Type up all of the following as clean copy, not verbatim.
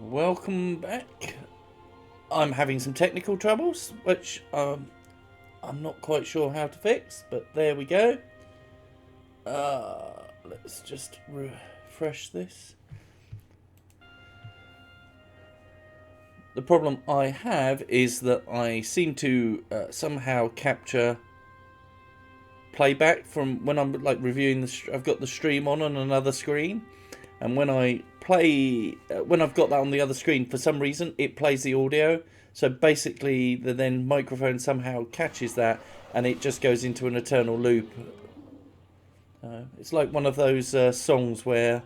Welcome back. I'm having some technical troubles, which I'm not quite sure how to fix, but there we go. Let's just refresh this. The problem I have is that I seem to somehow capture playback from when I'm like reviewing the. I've got the stream on another screen, and when I play, when I've got that on the other screen, for some reason it plays the audio. So basically, the then microphone somehow catches that, and it just goes into an eternal loop. It's like one of those songs where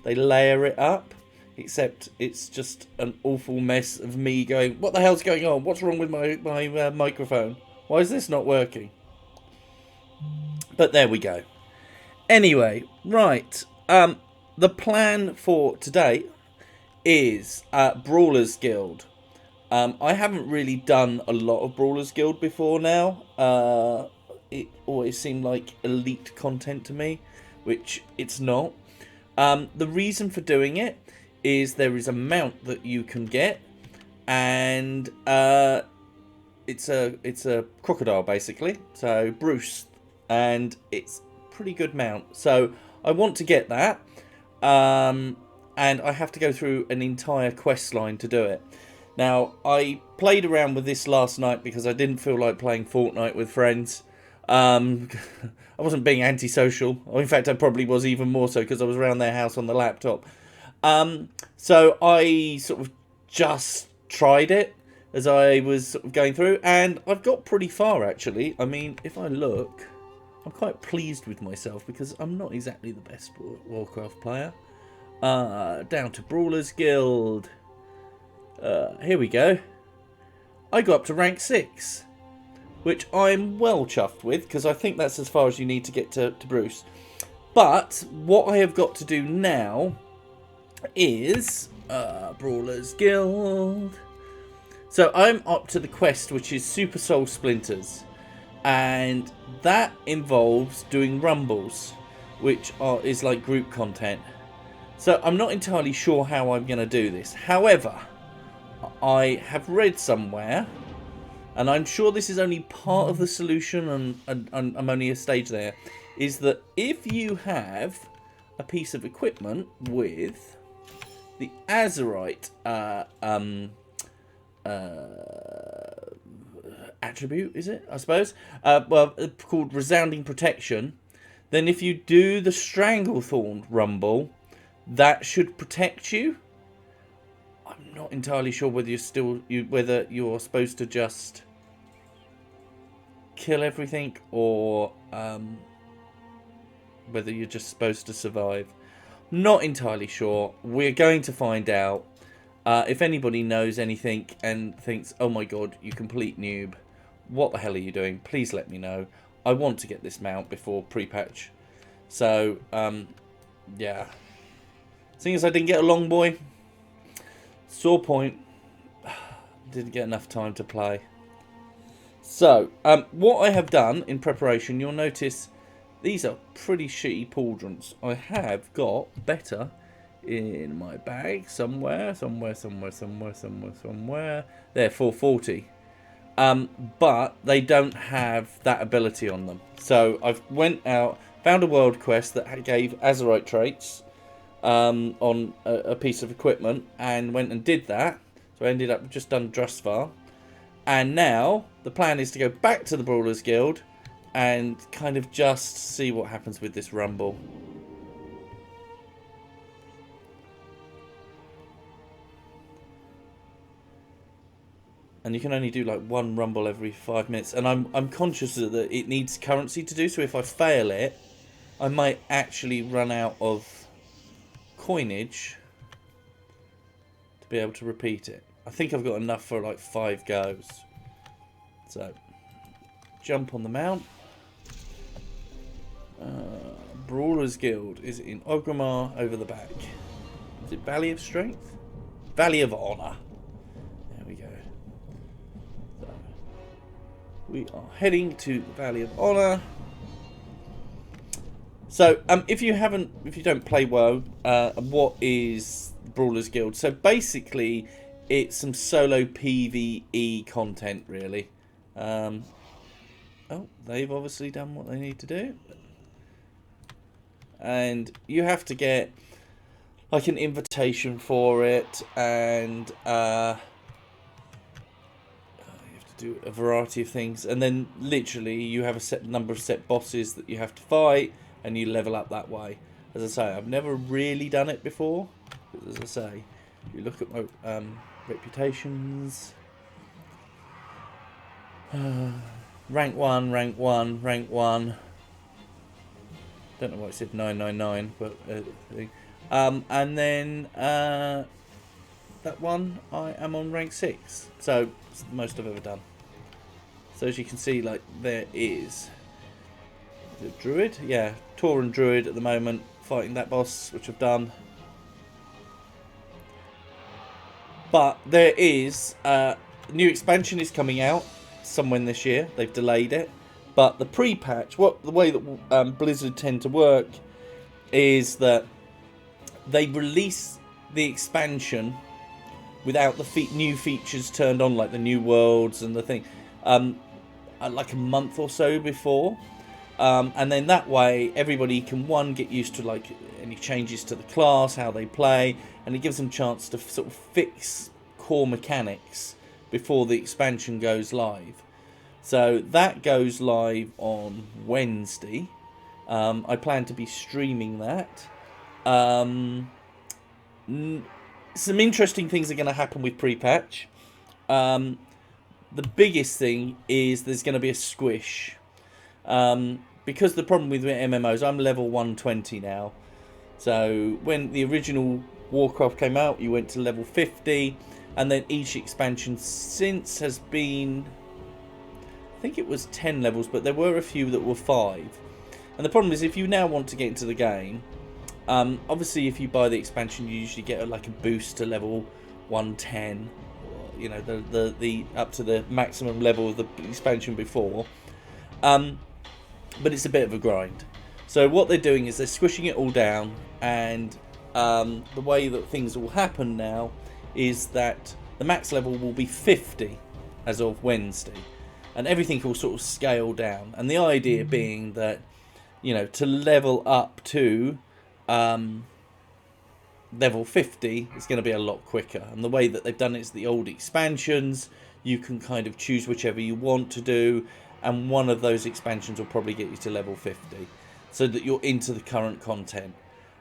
they layer it up, except it's just an awful mess of me going, "What the hell's going on? What's wrong with my microphone? Why is this not working?" But there we go. Anyway, right. The plan for today is Brawlers Guild. I haven't really done a lot of Brawlers Guild before now. It always seemed like elite content to me, which it's not. The reason for doing it is there is a mount that you can get, and it's a crocodile basically. So Bruce, and it's a pretty good mount. So I want to get that. And I have to go through an entire quest line to do it. Now, I played around with this last night because I didn't feel like playing Fortnite with friends. I wasn't being antisocial. In fact, I probably was even more so because I was around their house on the laptop. So I sort of just tried it as I was sort of going through, and I've got pretty far actually. I mean, if I look, I'm quite pleased with myself because I'm not exactly the best Warcraft player. Down to Brawlers Guild. Here we go. I got up to rank 6, which I'm well chuffed with because I think that's as far as you need to get to Bruce. But what I have got to do now is Brawlers Guild. So I'm up to the quest, which is Super Soul Splinters. And that involves doing rumbles, which is like group content. So I'm not entirely sure how I'm going to do this. However, I have read somewhere, and I'm sure this is only part of the solution, and I'm only a stage there, is that if you have a piece of equipment with the Azerite attribute, is it? I suppose. Called Resounding Protection. Then if you do the Stranglethorn rumble, that should protect you. I'm not entirely sure whether whether you're supposed to just kill everything or whether you're just supposed to survive. Not entirely sure. We're going to find out. If anybody knows anything and thinks, "Oh my god, you complete noob, what the hell are you doing?" please let me know. I want to get this mount before pre-patch. So, yeah. Seeing as I didn't get a long boy, sore point, didn't get enough time to play. So, what I have done in preparation, you'll notice these are pretty shitty pauldrons. I have got better in my bag somewhere. They're 440. But they don't have that ability on them. So I've went out, found a world quest that gave Azerite traits on a piece of equipment, and went and did that. So I ended up just done Drustvar. And now the plan is to go back to the Brawlers Guild and kind of just see what happens with this rumble. And you can only do like one rumble every 5 minutes. And I'm conscious that it needs currency to do. So if I fail it, I might actually run out of coinage to be able to repeat it. I think I've got enough for like 5 goes. So, jump on the mount. Brawlers Guild is in Orgrimmar over the back. Is it Valley of Strength? Valley of Honor. There we go. We are heading to the Valley of Honor. So, if you don't play WoW, what is Brawlers Guild. So basically, it's some solo PvE content, really. Oh, they've obviously done what they need to do. And you have to get like an invitation for it, and you have to do a variety of things, and then literally you have a set number of set bosses that you have to fight, and you level up that way. As I say, I've never really done it before. As I say, you look at my reputations. Rank 1, rank 1, rank 1. Don't know why it said 999, but and then that one I am on rank 6, so it's the most I've ever done. So as you can see, like there is a druid, yeah, Tauren druid at the moment, fighting that boss, which I've done. But there is a new expansion is coming out somewhere this year. They've delayed it. But the pre-patch, the way that Blizzard tend to work is that they release the expansion without the new features turned on, like the new worlds and the thing, like a month or so before. And then that way, everybody can, get used to like any changes to the class, how they play, and it gives them a chance to sort of fix core mechanics before the expansion goes live. So that goes live on Wednesday. I plan to be streaming that. Some interesting things are going to happen with pre-patch. The biggest thing is there's going to be a squish. Because the problem with MMOs, I'm level 120 now. So when the original Warcraft came out, you went to level 50. And then each expansion since has been, I think it was 10 levels, but there were a few that were 5. And the problem is, if you now want to get into the game, obviously if you buy the expansion, you usually get like a boost to level 110, you know, the up to the maximum level of the expansion before. But it's a bit of a grind. So what they're doing is they're squishing it all down, and the way that things will happen now is that the max level will be 50 as of Wednesday, and everything will sort of scale down. And the idea being that, you know, to level up to level 50 is going to be a lot quicker. And the way that they've done it is the old expansions, you can kind of choose whichever you want to do, and one of those expansions will probably get you to level 50 so that you're into the current content.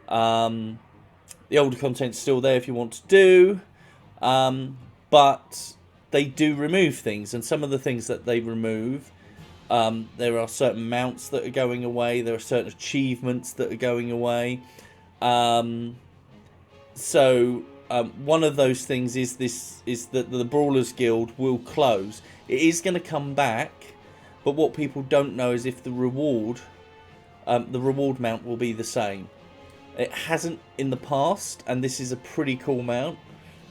The older content's still there if you want to do, but they do remove things, and some of the things that they remove, there are certain mounts that are going away, there are certain achievements that are going away. So one of those things is that the Brawlers Guild will close. It is going to come back, but what people don't know is if the reward mount will be the same. It hasn't in the past, and this is a pretty cool mount,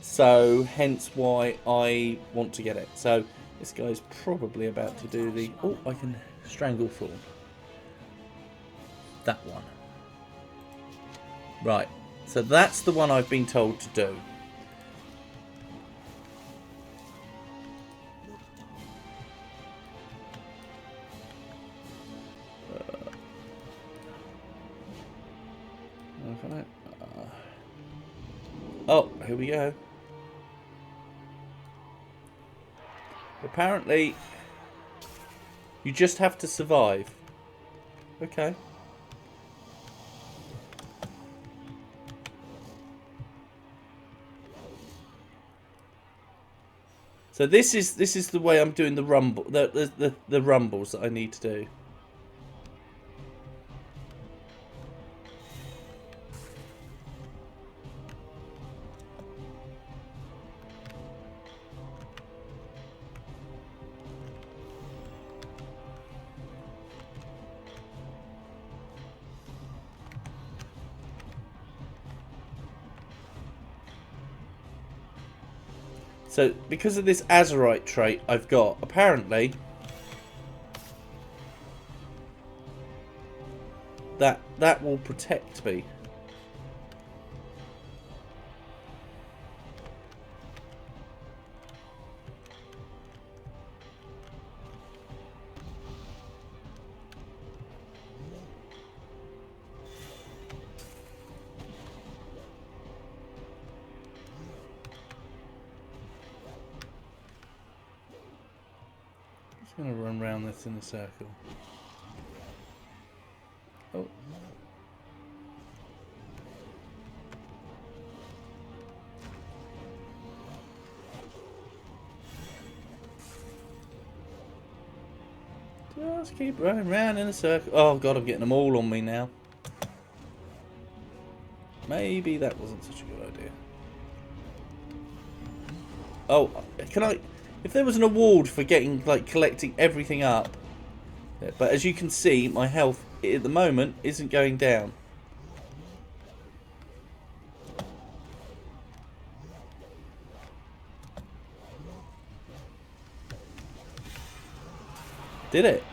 so hence why I want to get it. So this guy's probably about to do the... Oh, I can strangle Thorn. That one. Right, so that's the one I've been told to do. Oh, here we go. Apparently, you just have to survive. Okay. So this is the way I'm doing the rumble, the rumbles that I need to do. So, because of this Azerite trait I've got, apparently, that will protect me. I'm going to run around this in a circle. Oh. Just keep running around in a circle. Oh god, I'm getting them all on me now. Maybe that wasn't such a good idea. Oh, can I... If there was an award for getting, like, collecting everything up... Yeah, but as you can see, my health at the moment isn't going down. Did it?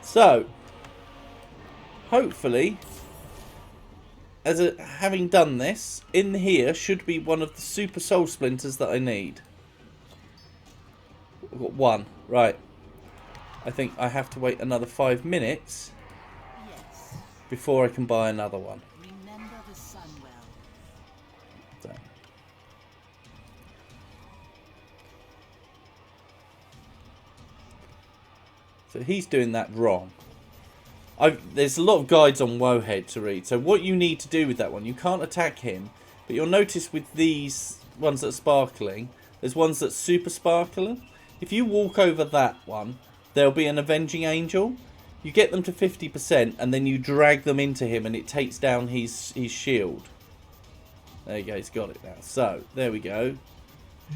So, hopefully, having done this, in here should be one of the super soul splinters that I need. I've got one. Right. I think I have to wait another 5 minutes before I can buy another one. Remember the sun well. So he's doing that wrong. There's a lot of guides on Wowhead to read. So what you need to do with that one, you can't attack him. But you'll notice with these ones that are sparkling, there's ones that are super sparkling. If you walk over that one, there'll be an Avenging Angel. You get them to 50% and then you drag them into him and it takes down his shield. There you go, he's got it now. So, there we go.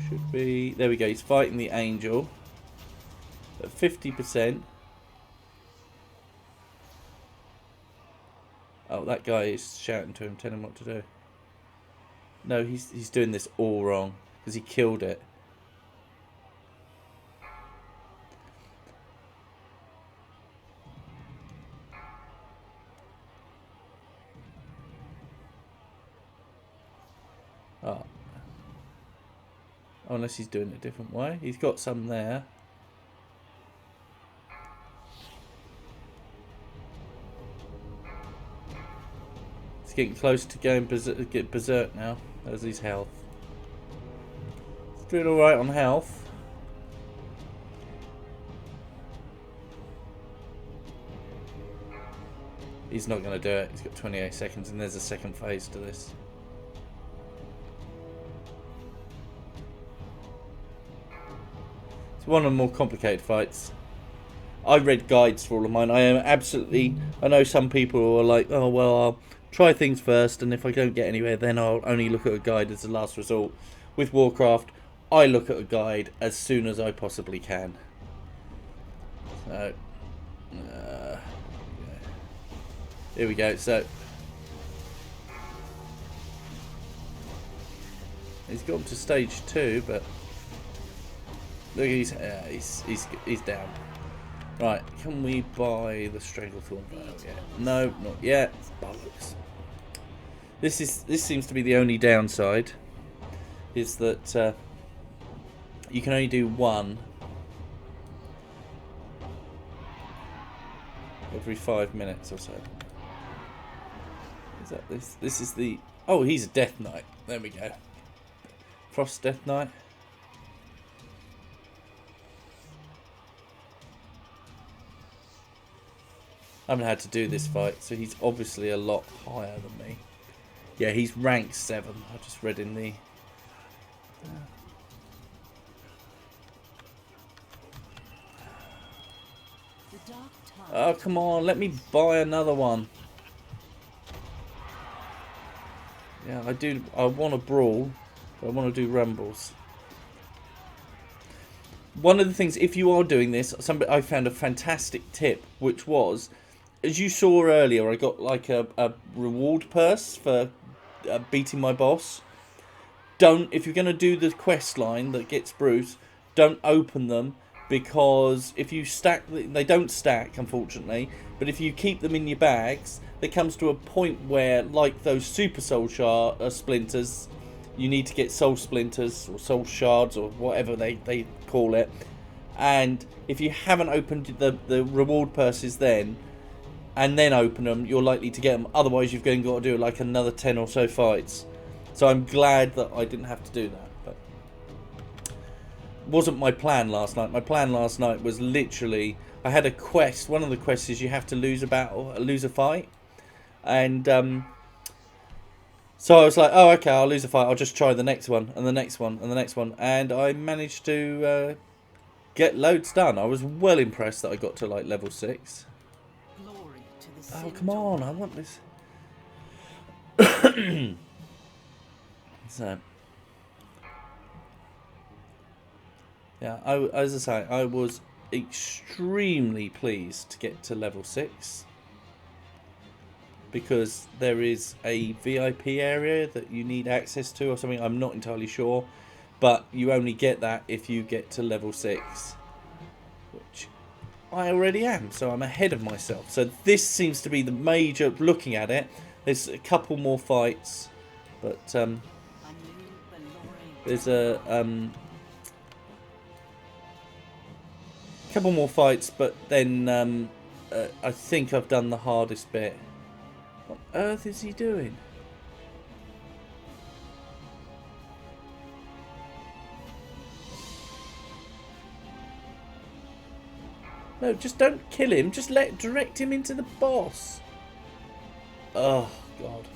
Should be... There we go, he's fighting the Angel. At 50%. Oh, that guy is shouting to him, telling him what to do. No, he's doing this all wrong. Because he killed it. Oh. Unless he's doing it a different way. He's got some there. He's getting close to going berserk now. There's his health. He's doing alright on health. He's not going to do it. He's got 28 seconds and there's a second phase to this. It's one of the more complicated fights. I read guides for all of mine. I know some people are like, oh well, I'll try things first and if I don't get anywhere then I'll only look at a guide as a last resort. With Warcraft, I look at a guide as soon as I possibly can. So, here we go. So, he's gone to stage 2, but look, he's down. Right, can we buy the Stranglethorn Veil yet? No, not yet. Bollocks. This seems to be the only downside, is that you can only do one every 5 minutes or so. Is that this? This is the... Oh, he's a Death Knight. There we go. Frost Death Knight. I haven't had to do this fight, so he's obviously a lot higher than me. Yeah, he's rank 7. I just read in the... Oh, come on, let me buy another one. Yeah, I want to brawl, but I want to do rumbles. One of the things, if you are doing this, I found a fantastic tip, which was, as you saw earlier, I got like a reward purse for beating my boss. If you're going to do the quest line that gets Bruce, don't open them, because if you stack, they don't stack, unfortunately, but if you keep them in your bags, there comes to a point where, like those super soul splinters, you need to get soul splinters or soul shards or whatever they call it, and if you haven't opened the reward purses then and then open them, you're likely to get them. Otherwise you've got to do like another 10 or so fights. So I'm glad that I didn't have to do that. But wasn't my plan last night. My plan last night was literally, I had a quest. One of the quests is you have to lose a battle, lose a fight, and so I was like, oh, okay, I'll lose a fight. I'll just try the next one and the next one and the next one, and I managed to get loads done. I was well impressed that I got to like level 6. Glory to the Oh, Sin come on, Daughter. I want this. So, yeah, as I say, I was extremely pleased to get to level 6 because there is a VIP area that you need access to or something. I'm not entirely sure, but you only get that if you get to level 6, which I already am, so I'm ahead of myself. So this seems to be the major, looking at it, there's a couple more fights, but A new Belore there's a couple more fights, but then I think I've done the hardest bit. What on earth is he doing? No, just don't kill him. Just direct him into the boss. Oh, God.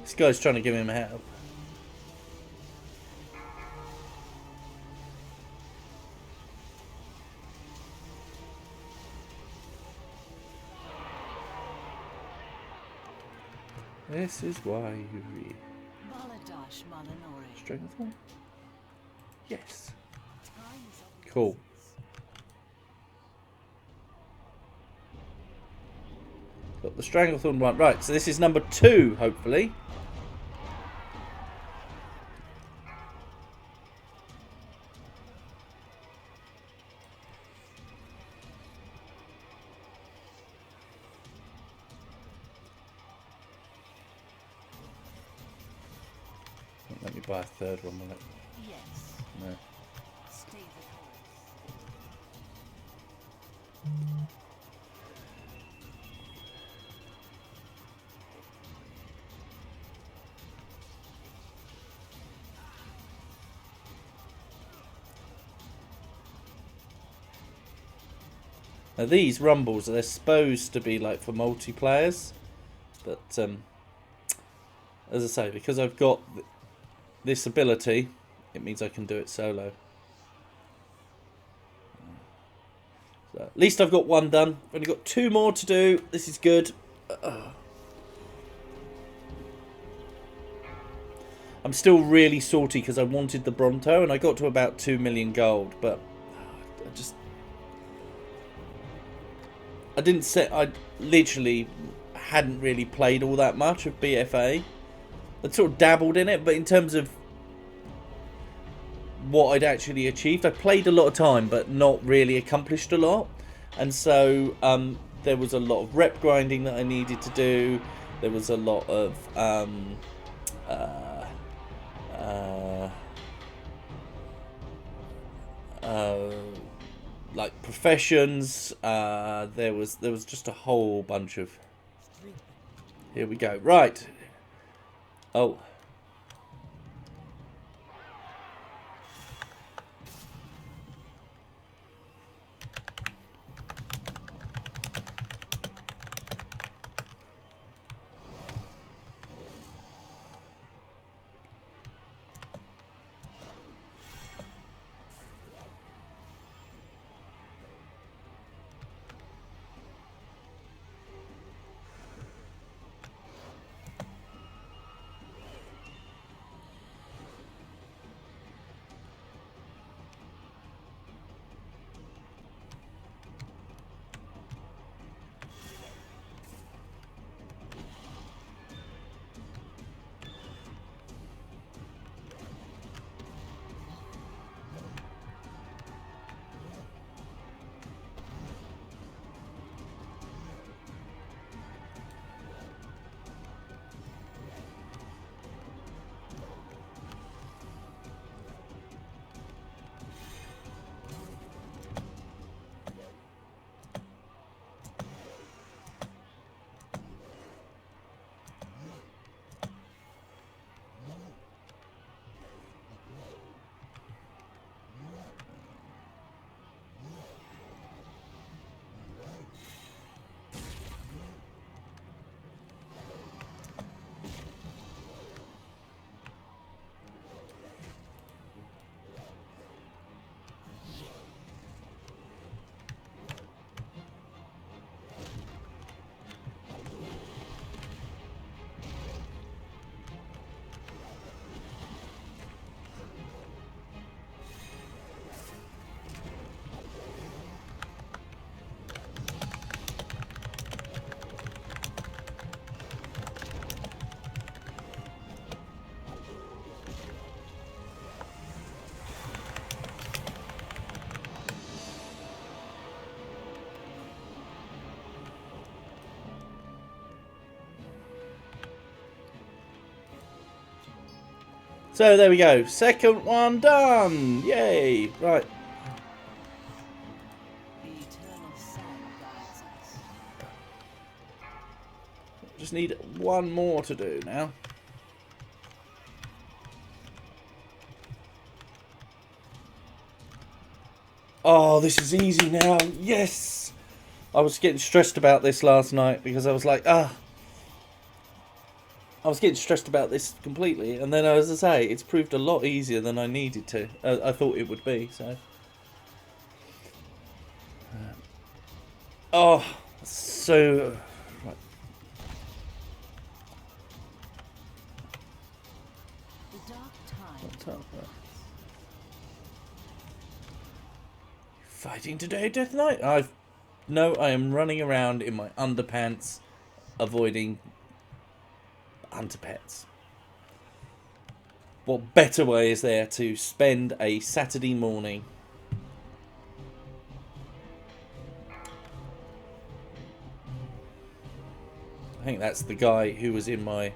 This guy's trying to give him help. This is why you read. Baladash Malanore. Stranglethorn? Yes. Times of Cool. Got the Stranglethorn one. Right, so this is number 2, hopefully. Let me buy a third one, will it? Yes. No. Stay the course. Now these rumbles, they're supposed to be like for multiplayers, but as I say, because I've got this ability, it means I can do it solo. So at least I've got one done. I've only got 2 more to do. This is good. I'm still really salty because I wanted the Bronto and I got to about 2 million gold, but I didn't set. I literally hadn't really played all that much of BFA. I'd sort of dabbled in it, but in terms of what I'd actually achieved, I played a lot of time, but not really accomplished a lot. And so there was a lot of rep grinding that I needed to do. There was a lot of like professions. There was just a whole bunch of. Here we go. Right. Oh. So there we go. Second one done. Yay. Right. The eternal sun guides us. Just need one more to do now. Oh, this is easy now. Yes. I was getting stressed about this last night because I was like, I was getting stressed about this completely, and then, as I say, it's proved a lot easier than I needed to. I thought it would be. So, oh, so right. The dark time. What's up there? Fighting today, Death Knight. I am running around in my underpants, avoiding hunter pets. What better way is there to spend a Saturday morning? I think that's the guy who was in my...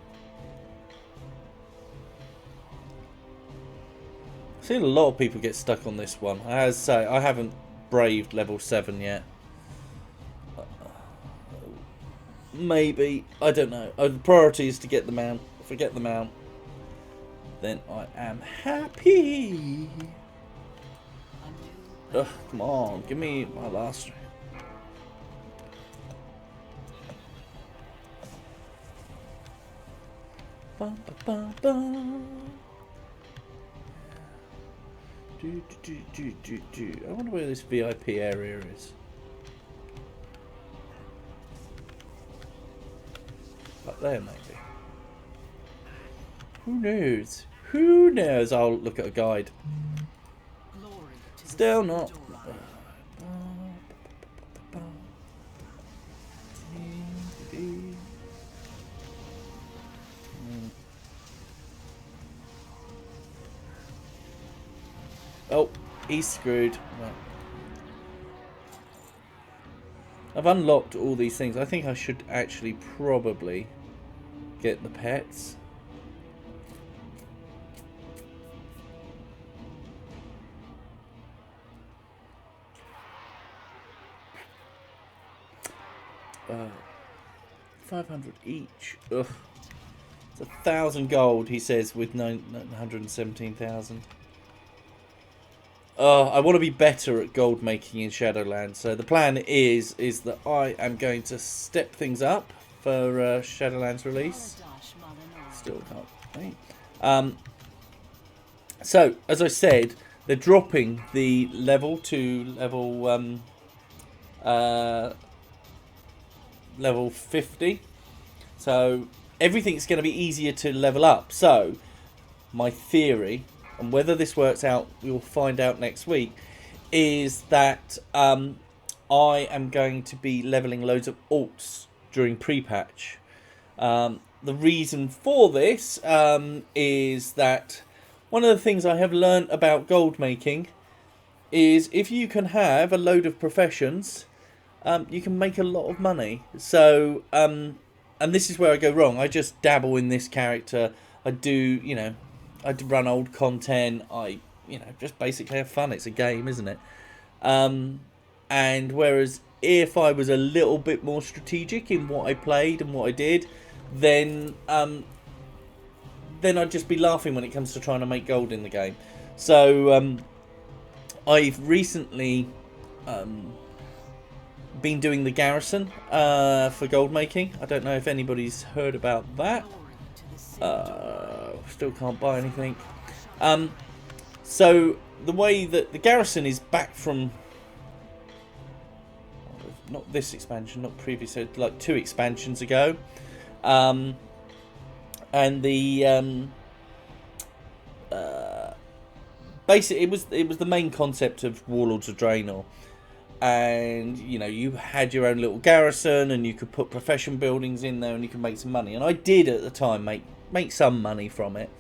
I've seen a lot of people get stuck on this one. I have to say, I haven't braved level 7 yet. Maybe. I don't know. The priority is to get the mount. If I get the mount, then I am happy. Ugh, come on. Give me my last string. Bum, ba, bum. I wonder where this VIP area is. Up there, maybe. Who knows? Who knows? I'll look at a guide. Glory to the Still not. Sindora. Oh, he's screwed. Right. I've unlocked all these things. I think I should actually probably get the pets. Uh, 500 each. Ugh. It's 1,000 gold, he says, with 917,000. I want to be better at gold making in Shadowlands. So the plan is that I am going to step things up for Shadowlands release. Baladash Malinori. Still can't wait. So as I said, they're dropping the level to level 50. So everything's going to be easier to level up. So my theory, and whether this works out, we will find out next week, is that I am going to be leveling loads of alts during pre-patch. The reason for this is that one of the things I have learnt about gold making is if you can have a load of professions, you can make a lot of money. So, and this is where I go wrong. I just dabble in this character. I do, I run old content. I, just basically have fun. It's a game, isn't it? And whereas if I was a little bit more strategic in what I played and what I did, then I'd just be laughing when it comes to trying to make gold in the game. So I've recently been doing the garrison for gold making. I don't know if anybody's heard about that. Glory to the Sindora. Still can't buy anything. So the way that the garrison is back from, not this expansion, not previous, like 2 expansions ago, and the basically it was the main concept of Warlords of Draenor. And you had your own little garrison, and you could put profession buildings in there, and you could make some money. And I did at the time make some money from it,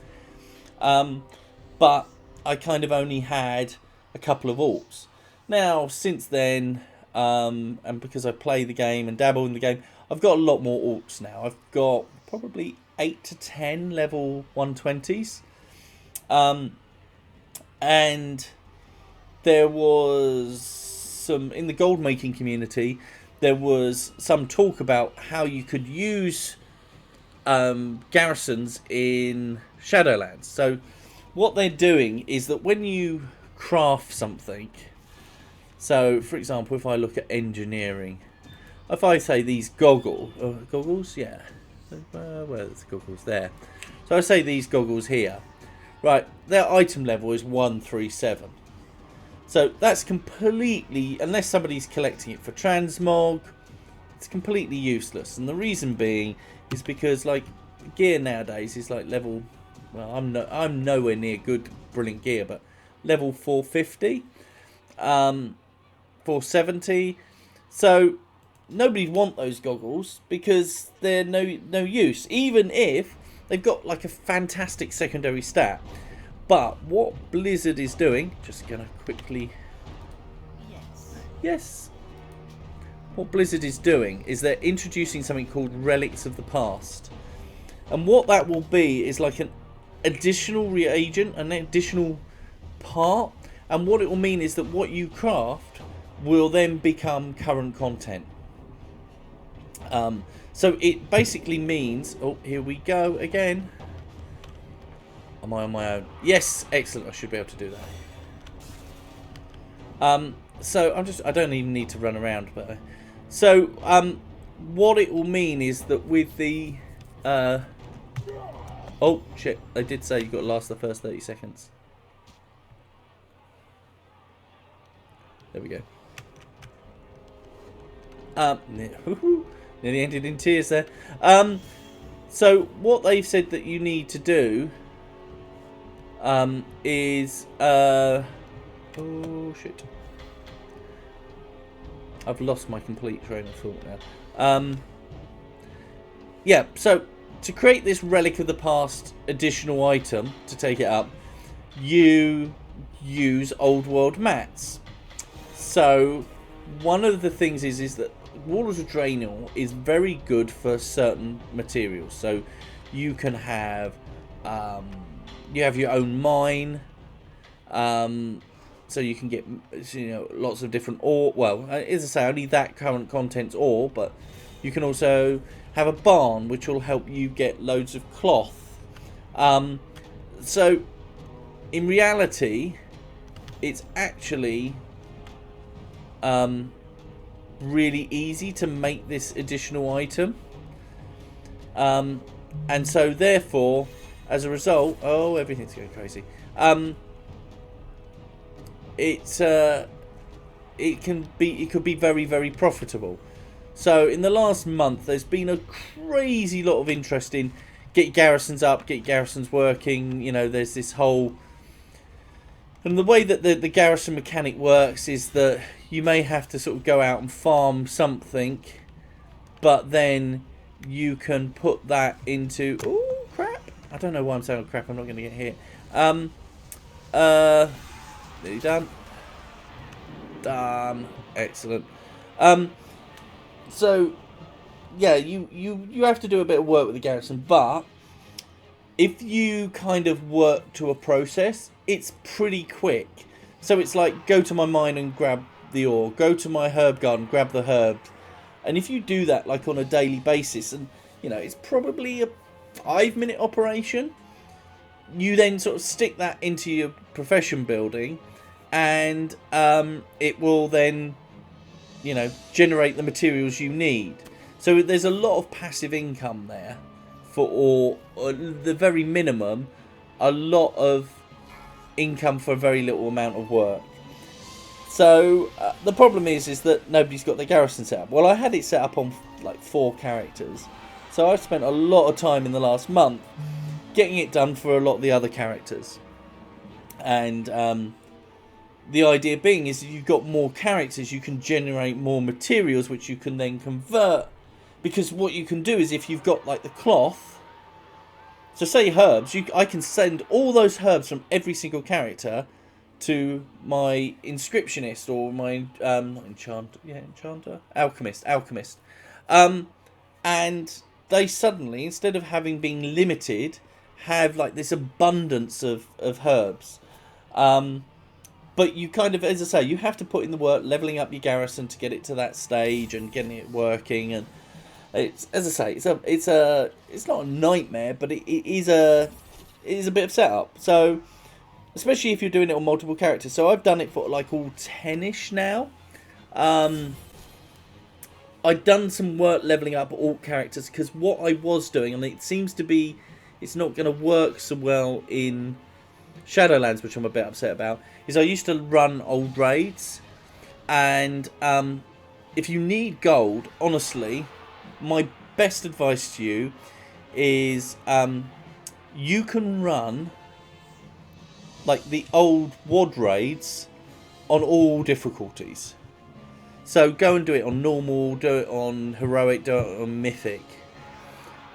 but I kind of only had a couple of orcs. Now since then, and because I play the game and dabble in the game, I've got a lot more orcs now. I've got probably 8 to 10 level 120s, And there was some in the gold making community. There was some talk about how you could use garrisons in Shadowlands. So what they're doing is that when you craft something, so for example, if I look at engineering, if I say these goggles, yeah, where's the goggles there? So I say these goggles here, right? Their item level is 137. So that's completely, unless somebody's collecting it for transmog, it's completely useless. And the reason being is because like gear nowadays is like level, well, I'm nowhere near good brilliant gear, but level 450, 470. So nobody want those goggles because they're no use, even if they've got like a fantastic secondary stat. But what Blizzard is doing, just gonna quickly, yes, what Blizzard is doing is they're introducing something called Relics of the Past, and what that will be is like an additional reagent, an additional part, and what it will mean is that what you craft will then become current content. So it basically means, oh, here we go again. Am I on my own? Yes, excellent. I should be able to do that. So I don't even need to run around, but so what it will mean is that with the oh shit, they did say you've got to last the first 30 seconds. There we go. Nearly ended in tears there. So what they've said that you need to do is oh shit, I've lost my complete train of thought now. Yeah, so to create this Relic of the Past additional item to take it up, you use old world mats. So one of the things is that Waters of Draenor is very good for certain materials. So you can have you have your own mine, so you can get, you know, lots of different ore. Well, as I say, only that current content's ore, but you can also have a barn which will help you get loads of cloth. So in reality, it's actually really easy to make this additional item, and so therefore, as a result, oh, everything's going crazy. It could be very, very profitable. So in the last month, there's been a crazy lot of interest in get garrisons up, get garrisons working. You know, there's this whole, and the way that the garrison mechanic works is that you may have to sort of go out and farm something, but then you can put that into, oh crap, I don't know why I'm saying crap, I'm not going to get hit. Nearly done. Done. Excellent. So yeah, you have to do a bit of work with the garrison, but if you kind of work to a process, it's pretty quick. So it's like, go to my mine and grab the ore, go to my herb garden, grab the herbs, and if you do that like on a daily basis, and you know, it's probably a 5-minute operation, you then sort of stick that into your profession building, and it will then, you know, generate the materials you need. So there's a lot of passive income there for, or the very minimum, a lot of income for a very little amount of work. So the problem is that nobody's got the garrison set up. Well, I had it set up on like 4 characters, so I've spent a lot of time in the last month getting it done for a lot of the other characters. And the idea being is that you've got more characters, you can generate more materials which you can then convert. Because what you can do is, if you've got like the cloth, so say herbs, I can send all those herbs from every single character to my inscriptionist or my not enchanter, alchemist, and they suddenly, instead of having been limited, have like this abundance of herbs. But you kind of, as I say, you have to put in the work, leveling up your garrison to get it to that stage and getting it working. And it's, as I say, it's not a nightmare, but it is a bit of setup. So, especially if you're doing it on multiple characters. So I've done it for like all 10ish now. I've done some work leveling up all characters because what I was doing, and it seems to be, it's not going to work so well in Shadowlands, which I'm a bit upset about, is I used to run old raids, and if you need gold, honestly, my best advice to you is you can run like the old WoD raids on all difficulties. So go and do it on normal, do it on heroic, do it on mythic,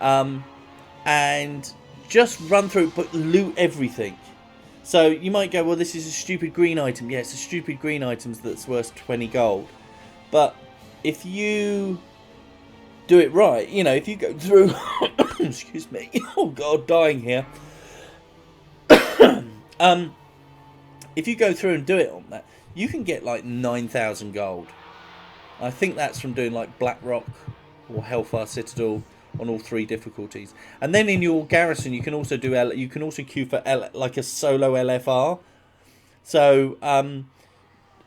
and just run through, but loot everything. So you might go, well, this is a stupid green item. Yeah, it's a stupid green item that's worth 20 gold. But if you do it right, you know, if you go through... excuse me. Oh, God, dying here. If you go through and do it on that, you can get like 9,000 gold. I think that's from doing like Blackrock or Hellfire Citadel on all 3 difficulties. And then in your garrison, you can also do you can also queue for like a solo LFR. So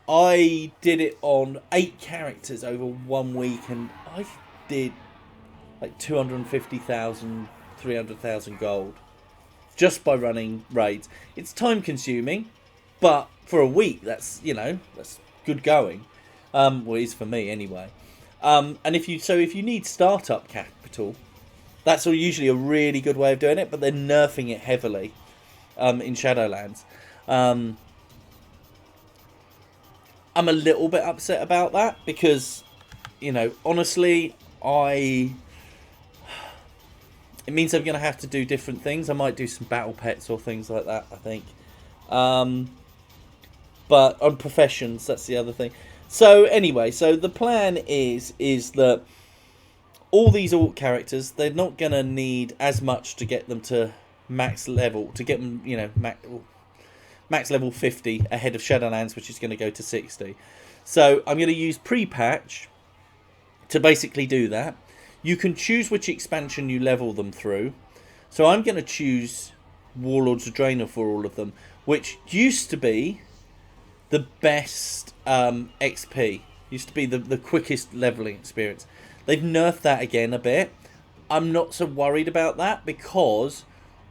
I did it on 8 characters over 1 week, and I did like 250,000, 300,000 gold just by running raids. It's time consuming, but for a week, that's, you know, that's good going. Well, it is for me anyway. And if you need startup capital, that's usually a really good way of doing it, but they're nerfing it heavily in Shadowlands. I'm a little bit upset about that because, you know, honestly, it means I'm going to have to do different things. I might do some battle pets or things like that, I think. But on professions, that's the other thing. So anyway, so the plan is that all these Orc characters, they're not going to need as much to get them to max level, to get them, you know, max level 50 ahead of Shadowlands, which is going to go to 60. So I'm going to use pre-patch to basically do that. You can choose which expansion you level them through. So I'm going to choose Warlords of Draenor for all of them, which used to be the best XP. Used to be the quickest leveling experience. They've nerfed that again a bit. I'm not so worried about that because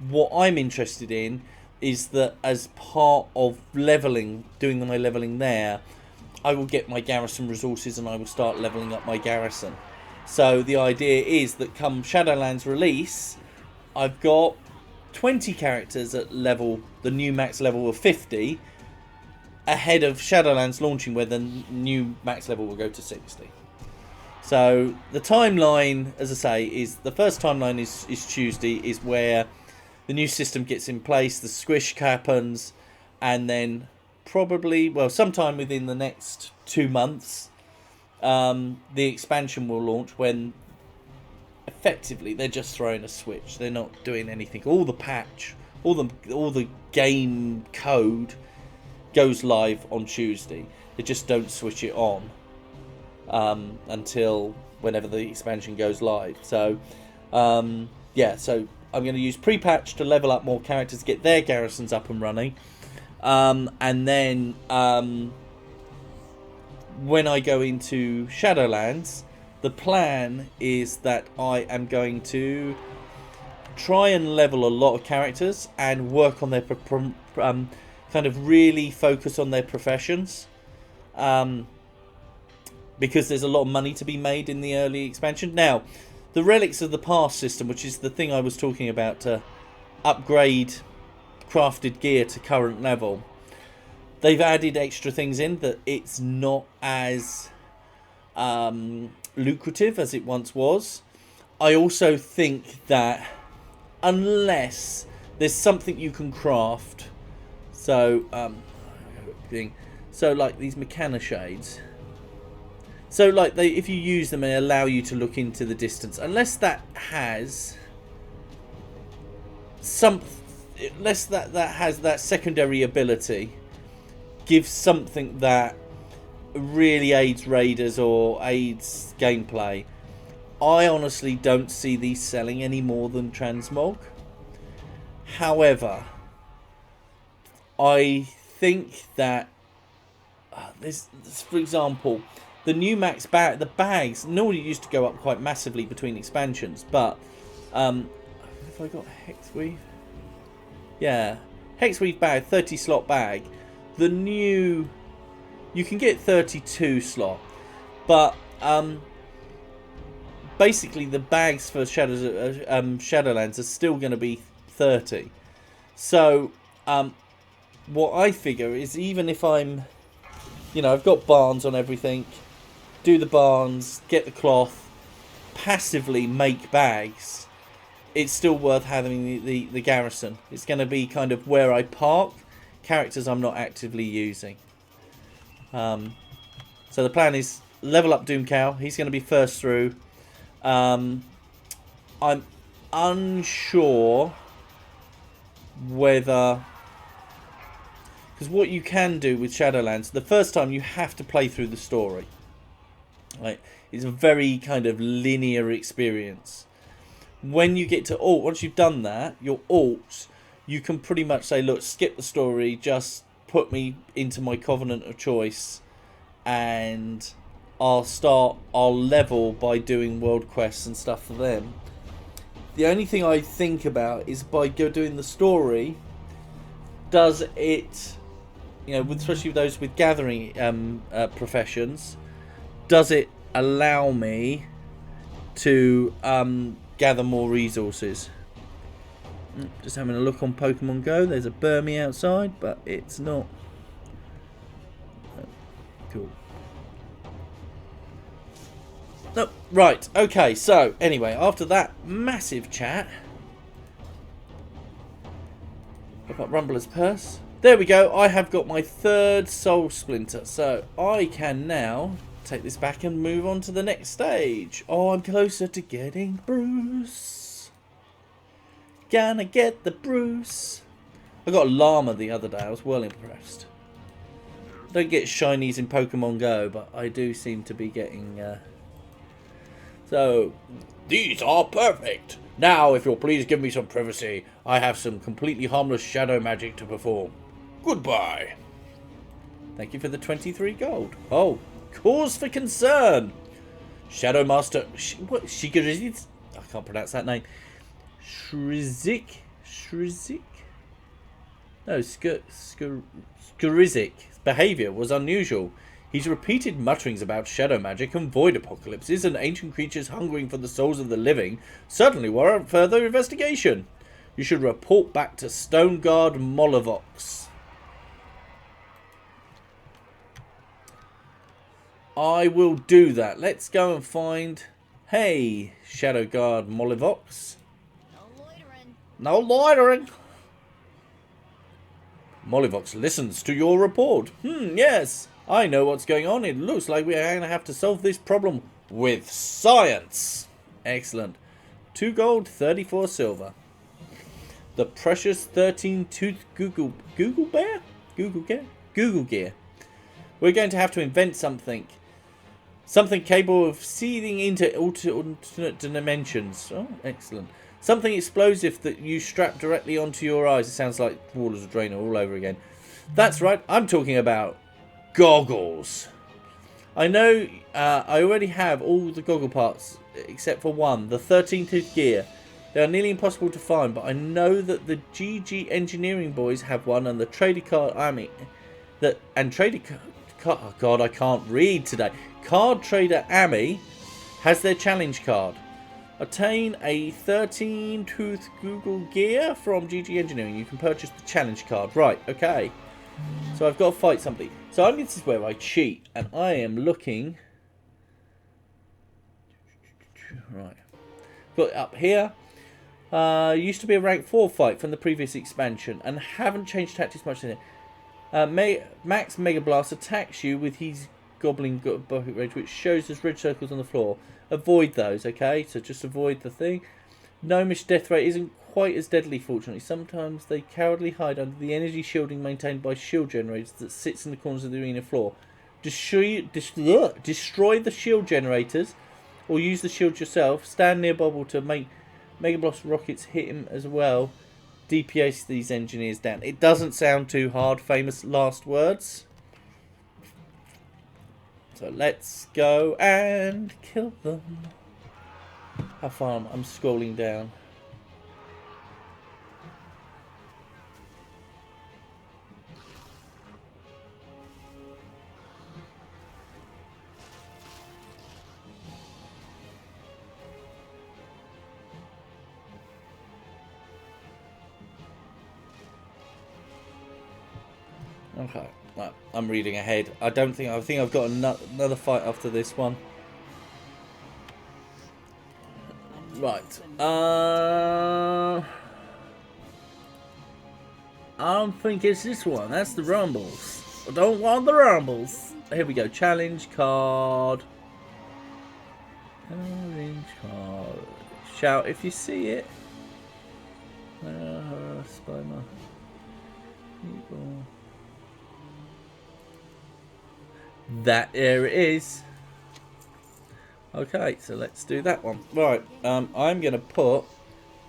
what I'm interested in is that as part of leveling, doing my leveling there, I will get my garrison resources and I will start leveling up my garrison. So the idea is that come Shadowlands release, I've got 20 characters at level, the new max level of 50, ahead of Shadowlands launching, where the new max level will go to 60. So the timeline, as I say, is the first timeline is Tuesday, is where the new system gets in place, the squish happens, and then probably, well, sometime within the next 2 months, the expansion will launch, when effectively they're just throwing a switch. They're not doing anything. All the patch, all the game code goes live on Tuesday. They just don't switch it on until whenever the expansion goes live. So yeah, so I'm going to use pre-patch to level up more characters, get their garrisons up and running, and then when I go into Shadowlands, the plan is that I am going to try and level a lot of characters and work on their kind of really focus on their professions, because there's a lot of money to be made in the early expansion. Now, the Relics of the Past system, which is the thing I was talking about to upgrade crafted gear to current level, they've added extra things in that it's not as lucrative as it once was. I also think that unless there's something you can craft, so like these Mechana Shades, so like if you use them, they allow you to look into the distance, unless that has some, unless that has that secondary ability, gives something that really aids raiders or aids gameplay. I honestly don't see these selling any more than transmog. However, I think that this, for example, the new max bag, the bags normally used to go up quite massively between expansions, but have I got Hexweave? Yeah, Hexweave bag, 30 slot bag. The new, you can get 32 slot, but basically the bags for Shadowlands are still going to be 30. So what I figure is, even if I'm, you know, I've got barns on everything, do the barns, get the cloth, passively make bags, it's still worth having the garrison. It's going to be kind of where I park characters I'm not actively using. So the plan is level up Doomcow. He's going to be first through. I'm unsure whether, because what you can do with Shadowlands, the first time you have to play through the story. Right, it's a very kind of linear experience. When you get to alt, once you've done that, your alt, you can pretty much say, look, skip the story, just put me into my Covenant of choice, and I'll level by doing world quests and stuff for them. The only thing I think about is, by doing the story, does it, you know, especially with those with gathering professions, does it allow me to gather more resources? Just having a look on Pokemon Go. There's a Burmy outside, but it's not. Cool. No, right. Okay. So anyway, after that massive chat about Rumbler's Purse, there we go. I have got my third Soul Splinter, so I can now take this back and move on to the next stage. Oh, I'm closer to getting Bruce. Gonna get the Bruce. I got a llama the other day. I was well impressed. Don't get shinies in Pokemon Go, but I do seem to be getting... So, these are perfect. Now, if you'll please give me some privacy, I have some completely harmless shadow magic to perform. Goodbye. Thank you for the 23 gold. Oh, cause for concern. Shadow Master... What? Shigariz? I can't pronounce that name. Shrizik? No, Skurizic's behaviour was unusual. His repeated mutterings about shadow magic and void apocalypses and ancient creatures hungering for the souls of the living certainly warrant further investigation. You should report back to Stoneguard Molivox. I will do that. Let's go and find... Hey, Shadow Guard Molivox. No loitering. No loitering. Molivox listens to your report. Yes. I know what's going on. It looks like we're going to have to solve this problem with science. Excellent. 2 gold, 34 silver. The precious 13-tooth Google Bear? Google Gear. We're going to have to invent something. Something capable of seething into alternate dimensions. Oh, excellent. Something explosive that you strap directly onto your eyes. It sounds like Waters of Draenor all over again. That's right. I'm talking about goggles. I know I already have all the goggle parts except for one, the 13-tooth gear. They are nearly impossible to find, but I know that the GG Engineering boys have one, and the Trader Card Army oh God, I can't read today. Card Trader Ami has their challenge card. Obtain a 13-tooth Google Gear from GG Engineering. You can purchase the challenge card. Right, okay. So I've got to fight something. So this is where I cheat, and I am looking. Right, got it up here. Used to be a rank 4 fight from the previous expansion, and haven't changed tactics much in it. Max Mega Blast attacks you with his Goblin Bucket Rage, which shows us red circles on the floor. Avoid those, okay? So just avoid the thing. Gnomish death rate isn't quite as deadly, fortunately. Sometimes they cowardly hide under the energy shielding maintained by shield generators that sits in the corners of the arena floor. Destroy the shield generators, or use the shield yourself. Stand near Bobble to make Mega Blast rockets hit him as well. DPS these engineers down. It doesn't sound too hard, famous last words. So let's go and kill them. How far I'm scrolling down. Okay, well, I'm reading ahead. I think I've got another fight after this one. Right. I think it's this one. That's the Rumbles. I don't want the Rumbles. Here we go. Challenge card. Challenge card. Shout if you see it. Spider. That there it is. Okay, so let's do that one. Right, I'm going to put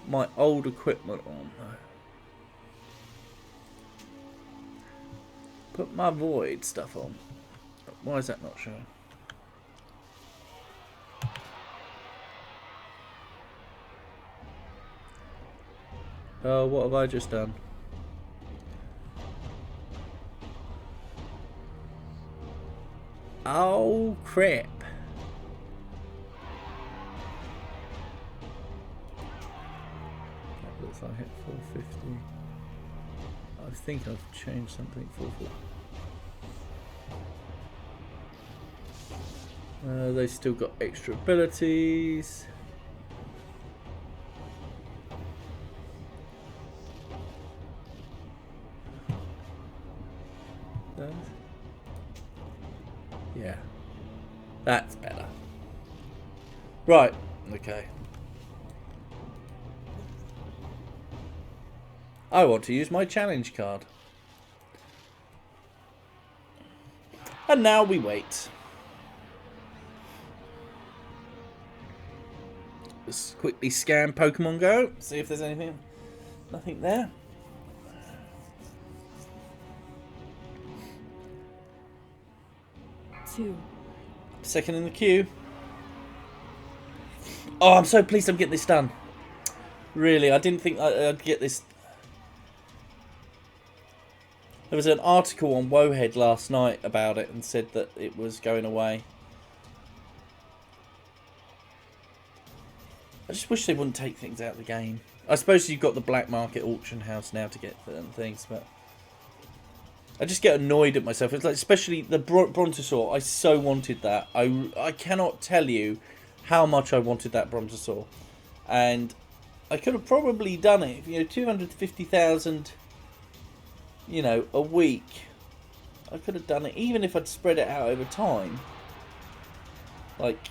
my old equipment on. Put my void stuff on. Why is that not showing? Oh, what have I just done? Oh, crap. That looks like I hit 450. I think I've changed something. 440. They still got extra abilities. Yeah, that's better. Right, okay. I want to use my challenge card. And now we wait. Let's quickly scan Pokemon Go, see if there's anything. Nothing there. Second in the queue. Oh, I'm so pleased I'm getting this done. Really, I didn't think I'd get this. There was an article on Wohead last night about it and said that it was going away. I just wish they wouldn't take things out of the game. I suppose you've got the black market auction house now to get certain things, but I just get annoyed at myself. It's like, especially the Brontosaur. I so wanted that. I cannot tell you how much I wanted that Brontosaur, and I could have probably done it. You know, 250,000. You know, a week. I could have done it even if I'd spread it out over time. Like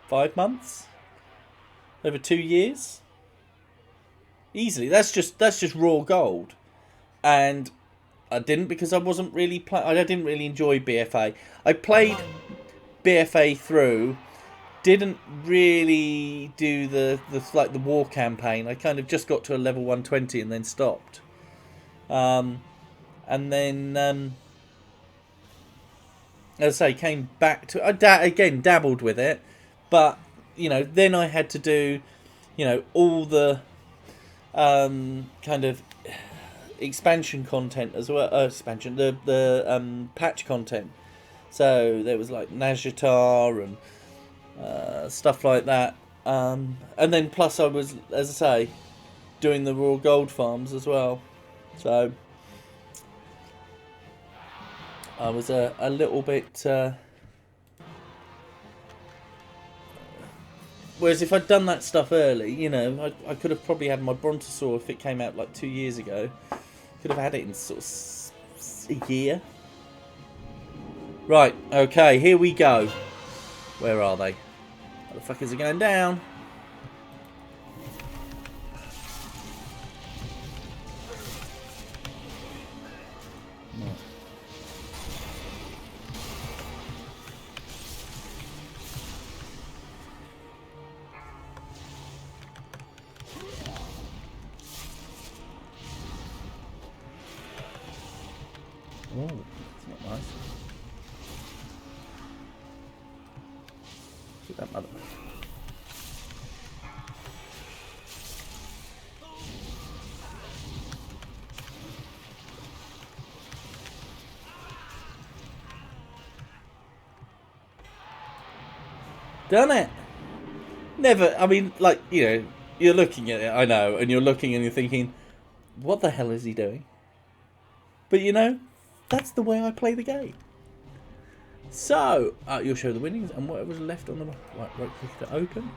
5 months, over 2 years, easily. That's just raw gold, and I didn't because I wasn't really I didn't really enjoy BFA. I played BFA through, didn't really do the war campaign. I kind of just got to a level 120 and then stopped. And then as I say, came back to again dabbled with it, but you know, then I had to do, you know, all the kind of expansion content as well. The patch content. So there was like Nazjatar and stuff like that. And then plus I was, as I say, doing the raw gold farms as well. So I was a little bit. Whereas if I'd done that stuff early, you know, I could have probably had my Brontosaur if it came out like 2 years ago. Could have had it in sort of a year. Right, okay, here we go. Where are they? Motherfuckers are going down. Whoa, that's not nice. Get that mother. Done it. Never. I mean, like, you know, you're looking at it. I know, and you're looking and you're thinking, what the hell is he doing? But you know, that's the way I play the game. So, you'll show the winnings and whatever's left on the right click to open.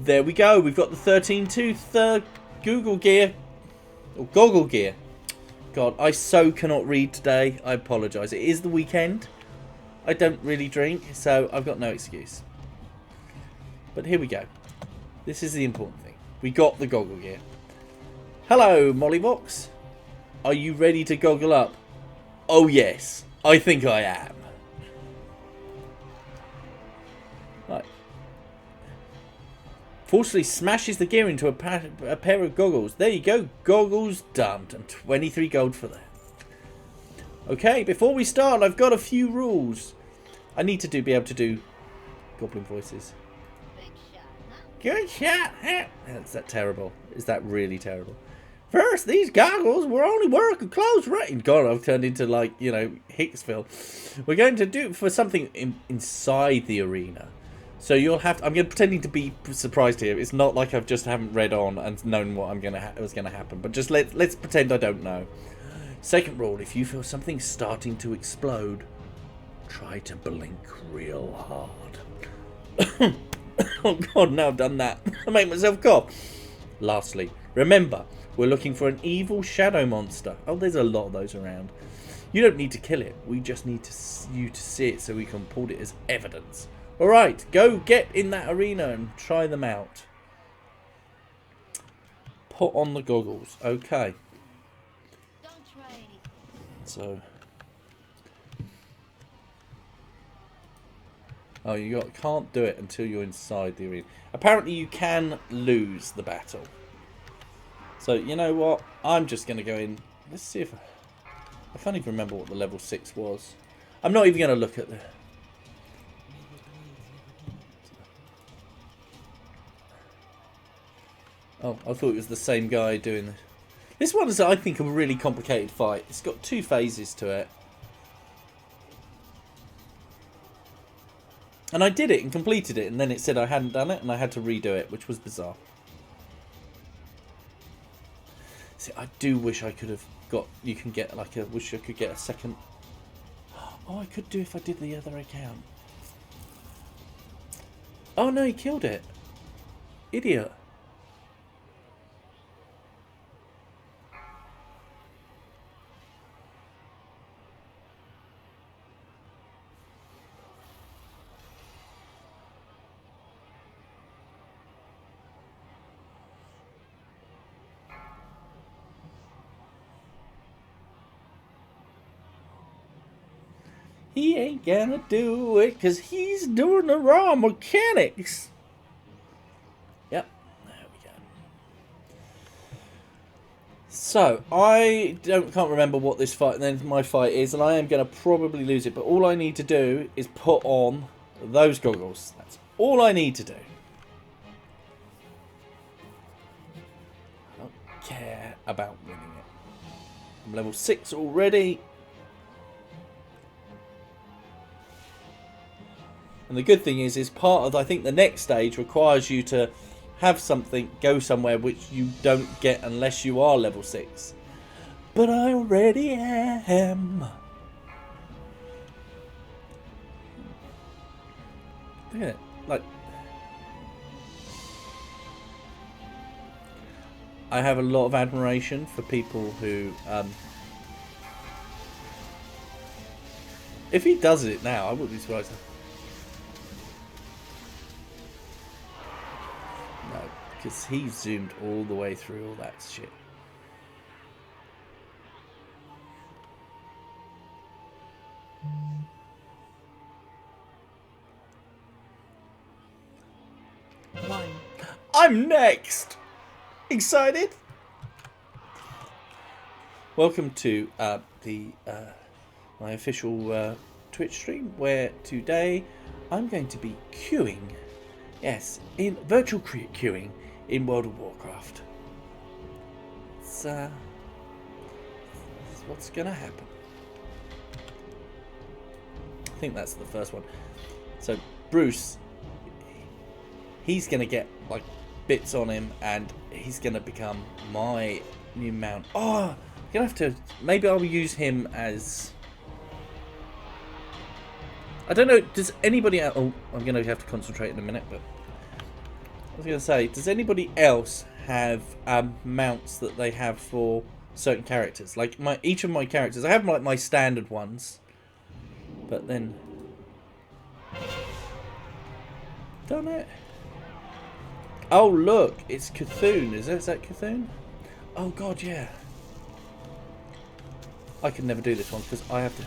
There we go. We've got the 13-tooth Google gear. Or goggle gear. God, I so cannot read today. I apologise. It is the weekend. I don't really drink, so I've got no excuse. But here we go. This is the important thing. We got the goggle gear. Hello, Mollyvox. Are you ready to goggle up? Oh yes, I think I am. Right. Forcefully smashes the gear into a pair of goggles. There you go, goggles done. And 23 gold for that. Okay, before we start, I've got a few rules. I need to be able to do goblin voices. Good shot, huh? Is that terrible? Is that really terrible? First, these goggles will only work at close range. God, I've turned into, like, you know, Hicksville. We're going to do it for something inside the arena. So you'll have to, I'm pretending to be surprised here. It's not like I've just haven't read on and known what was going to happen. But just let's pretend I don't know. Second rule, if you feel something starting to explode, try to blink real hard. Oh God, now I've done that. I make myself cough. Lastly, remember, we're looking for an evil shadow monster. Oh, there's a lot of those around. You don't need to kill it. We just need you to see it so we can pull it as evidence. Alright, go get in that arena and try them out. Put on the goggles. Okay. Don't try anything. So... Oh, can't do it until you're inside the arena. Apparently you can lose the battle. So, you know what? I'm just going to go in. Let's see if... I can't even remember what the level 6 was. I'm not even going to look at the... Oh, I thought it was the same guy doing this. This one is, I think, a really complicated fight. It's got 2 phases to it. And I did it and completed it, and then it said I hadn't done it, and I had to redo it, which was bizarre. See, I do wish I could have got... You can get, like, wish I could get a second... Oh, I could do if I did the other account. Oh, no, he killed it. Idiot. He ain't gonna do it because he's doing the raw mechanics. Yep, there we go. So, I can't remember what this fight, then my fight is, and I am going to probably lose it, but all I need to do is put on those goggles. That's all I need to do. I don't care about winning it. I'm level 6 already. And the good thing is part of, I think the next stage requires you to have something, go somewhere which you don't get unless you are level 6. But I already am. Look at it. Like, I have a lot of admiration for people who, if he does it now, I wouldn't be surprised. Because he zoomed all the way through all that shit. I'm next! Excited? Welcome to my official Twitch stream, where today I'm going to be queuing, yes, in virtual queuing in World of Warcraft. It's what's gonna happen. I think that's the first one. So Bruce, he's gonna get like bits on him, and he's gonna become my new mount. Oh, I'm gonna have to. Maybe I'll use him as. I don't know. Does anybody else? Oh, I'm gonna have to concentrate in a minute. But I was gonna say, does anybody else have mounts that they have for certain characters? Like each of my characters, I have like my standard ones, but then. Done it. Oh look, it's Cthulhu. Is that Cthulhu? Oh god, yeah. I can never do this one because I have to.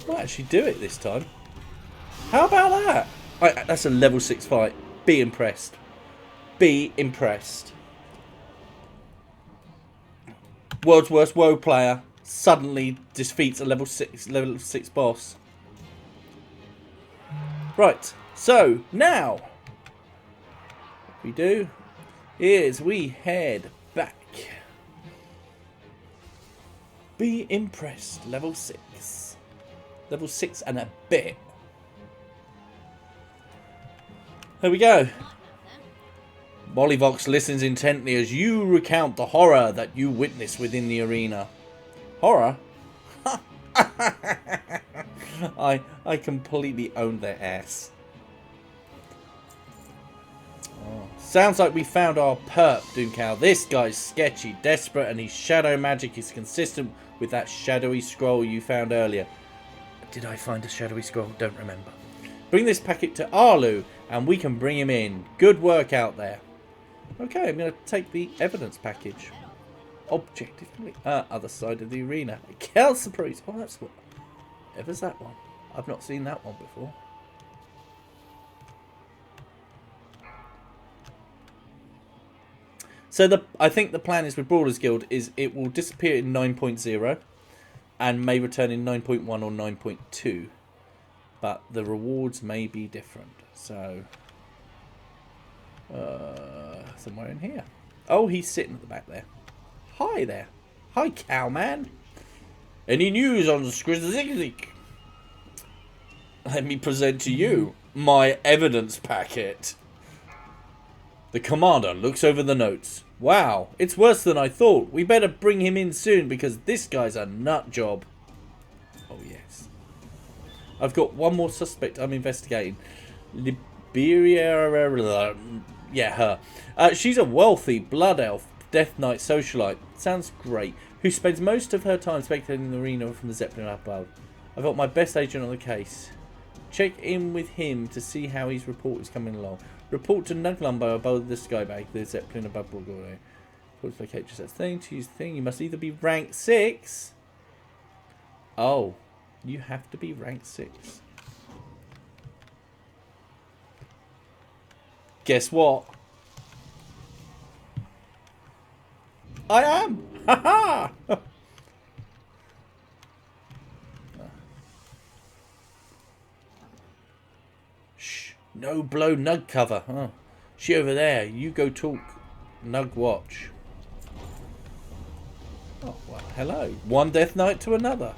Might actually do it this time. How about that? That's a level 6 fight. Be impressed. Be impressed. World's worst WoW player suddenly defeats a level 6 boss. Right. So now what we do is we head back. Be impressed. Level 6. Level 6 and a bit. There we go. Mollyvox listens intently as you recount the horror that you witnessed within the arena. Horror? I completely owned their ass. Oh. Sounds like we found our perp, Dunkal. This guy's sketchy, desperate, and his shadow magic is consistent with that shadowy scroll you found earlier. Did I find a shadowy scroll? Don't remember. Bring this packet to Arlu and we can bring him in. Good work out there. Okay, I'm going to take the evidence package. Objective complete. Other side of the arena. Kelsa Priest. Oh, that's what. Ever's that one? I've not seen that one before. So I think the plan is with Brawlers Guild is it will disappear in 9.0. And may return in 9.1 or 9.2. But the rewards may be different. So, somewhere in here. Oh, he's sitting at the back there. Hi there. Hi, cowman. Any news on Skrizzik? Let me present to you my evidence packet. The commander looks over the notes. Wow, it's worse than I thought. We better bring him in soon because this guy's a nut job. Oh, yes. I've got one more suspect I'm investigating. Liberia. Yeah, her. She's a wealthy blood elf, Death Knight socialite. Sounds great. Who spends most of her time spectating the arena from the Zeppelin up above. I've got my best agent on the case. Check in with him to see how his report is coming along. Report to Nuglumbo above the skybag, the Zeppelin above Broadway. Report to locate just that thing. To use the thing, you must either be rank 6. Oh, you have to be rank 6. Guess what? I am! Ha ha! Shh. No blow Nug cover. Oh. She over there. You go talk. Nug watch. Oh, well, hello. One Death Knight to another.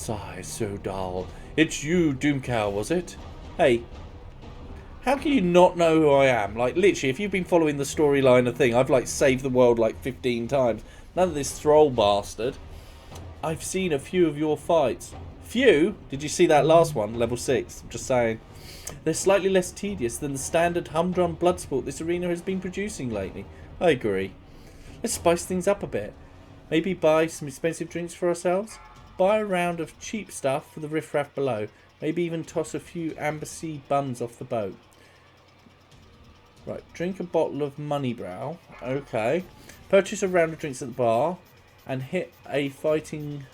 sigh, so dull. It's you, Doomcow, was it? Hey, how can you not know who I am? Like, literally, if you've been following the storyline of thing, I've, like, saved the world, like, 15 times. None of this Thrall bastard. I've seen a few of your fights. Few? Did you see that last one? Level 6. I'm just saying. They're slightly less tedious than the standard humdrum blood sport this arena has been producing lately. I agree. Let's spice things up a bit. Maybe buy some expensive drinks for ourselves? Buy a round of cheap stuff for the riffraff below. Maybe even toss a few amber seed buns off the boat. Right, drink a bottle of Moneybrow. Okay. Purchase a round of drinks at the bar. And hit a fighting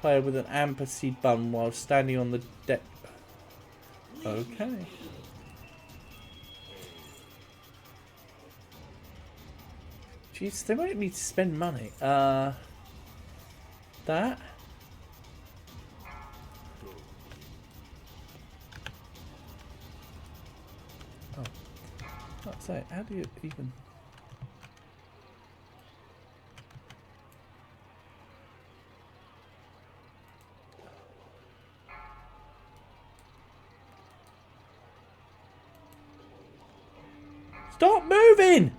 player with an amber seed bun while standing on the deck. Okay. Jeez, they want me to spend money. That. Oh. Let's say, how do you even... Stop moving!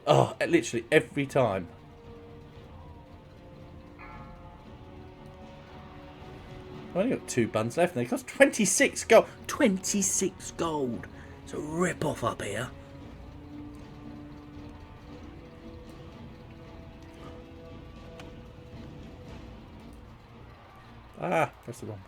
Oh, literally every time. I've only got 2 buns left and they cost 26 gold. 26 gold. It's a rip-off up here. Ah, press the wrong button.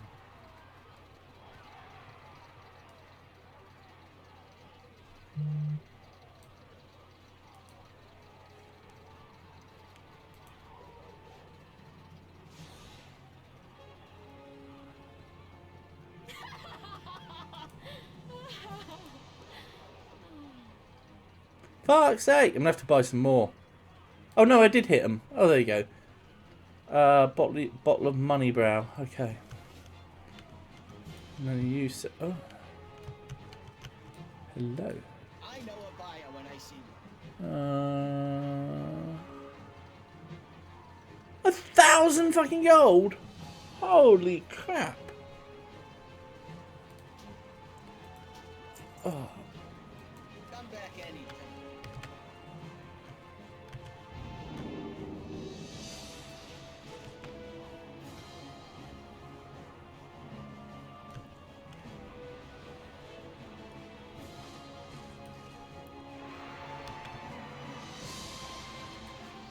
Fuck's sake! I'm gonna have to buy some more. Oh no, I did hit them. Oh, there you go. Bottle of Moneybrow. Okay. And then you say, oh. Hello. I know a buyer when I see one. 1,000 fucking gold. Holy crap. Oh. Come back anytime.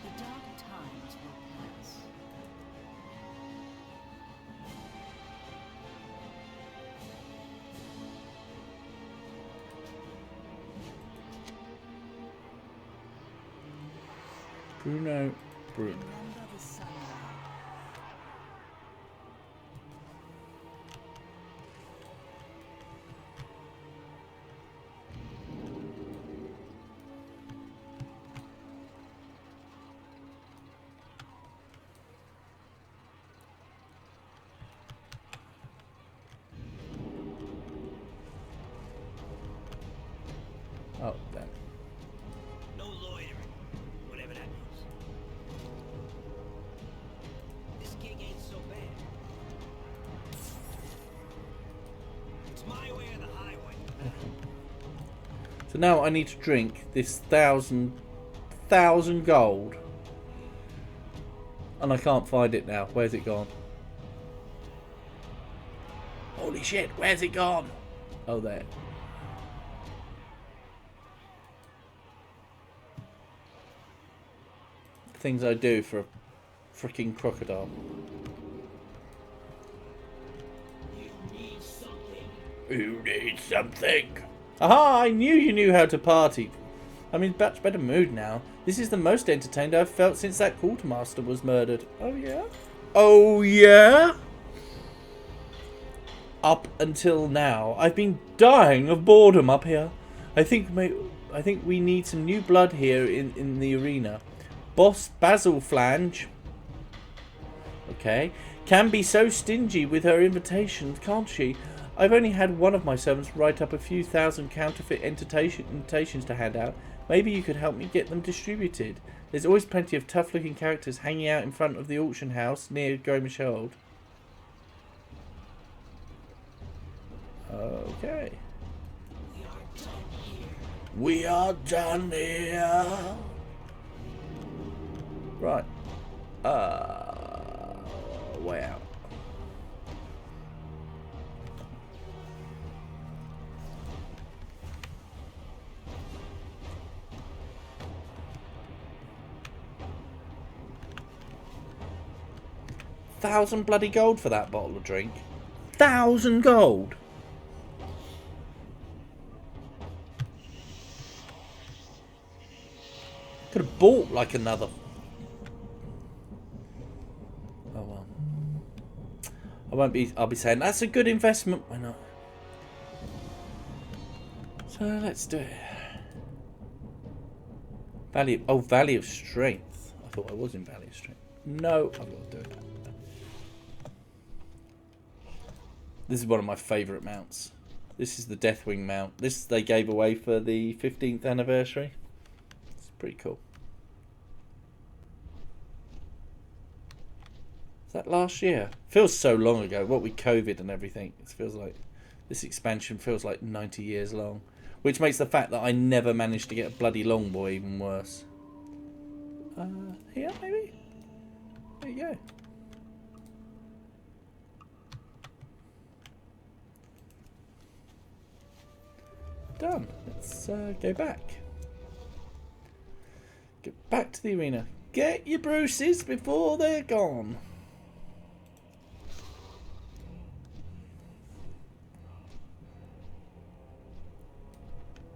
The dark times will pass. Bruno. Remember the sunlight. Oh, damn. No loitering, whatever that means. This gig ain't so bad. It's my way or the highway. So now I need to drink this 1,000 gold. And I can't find it now. Where's it gone? Holy shit, where's it gone? Oh, there. Things I do for a freaking crocodile. You need something. Who needs something? Aha! I knew you knew how to party. I'm in much better mood now. This is the most entertained I've felt since that quartermaster was murdered. Oh yeah? Oh yeah? Up until now, I've been dying of boredom up here. I think we need some new blood here in the arena. Boss Basil Flange, okay, can be so stingy with her invitations, can't she? I've only had one of my servants write up a few thousand counterfeit invitations to hand out. Maybe you could help me get them distributed. There's always plenty of tough-looking characters hanging out in front of the auction house near Gomeshold. Okay. We are done here. Right. Way out. $1,000 bloody gold for that bottle of drink. 1,000 gold. Could have bought like another. Oh well. I won't be. I'll be saying that's a good investment. Why not? So let's do it. Valley. Oh, Valley of Strength. I thought I was in Valley of Strength. No, I've got to do it. This is one of my favourite mounts. This is the Deathwing mount. This they gave away for the 15th anniversary. It's pretty cool. Is that last year? Feels so long ago. What with COVID and everything, it feels like this expansion feels like 90 years long. Which makes the fact that I never managed to get a bloody longboy even worse. Here maybe? There you go. Done. Let's go back. Get back to the arena. Get your Bruces before they're gone.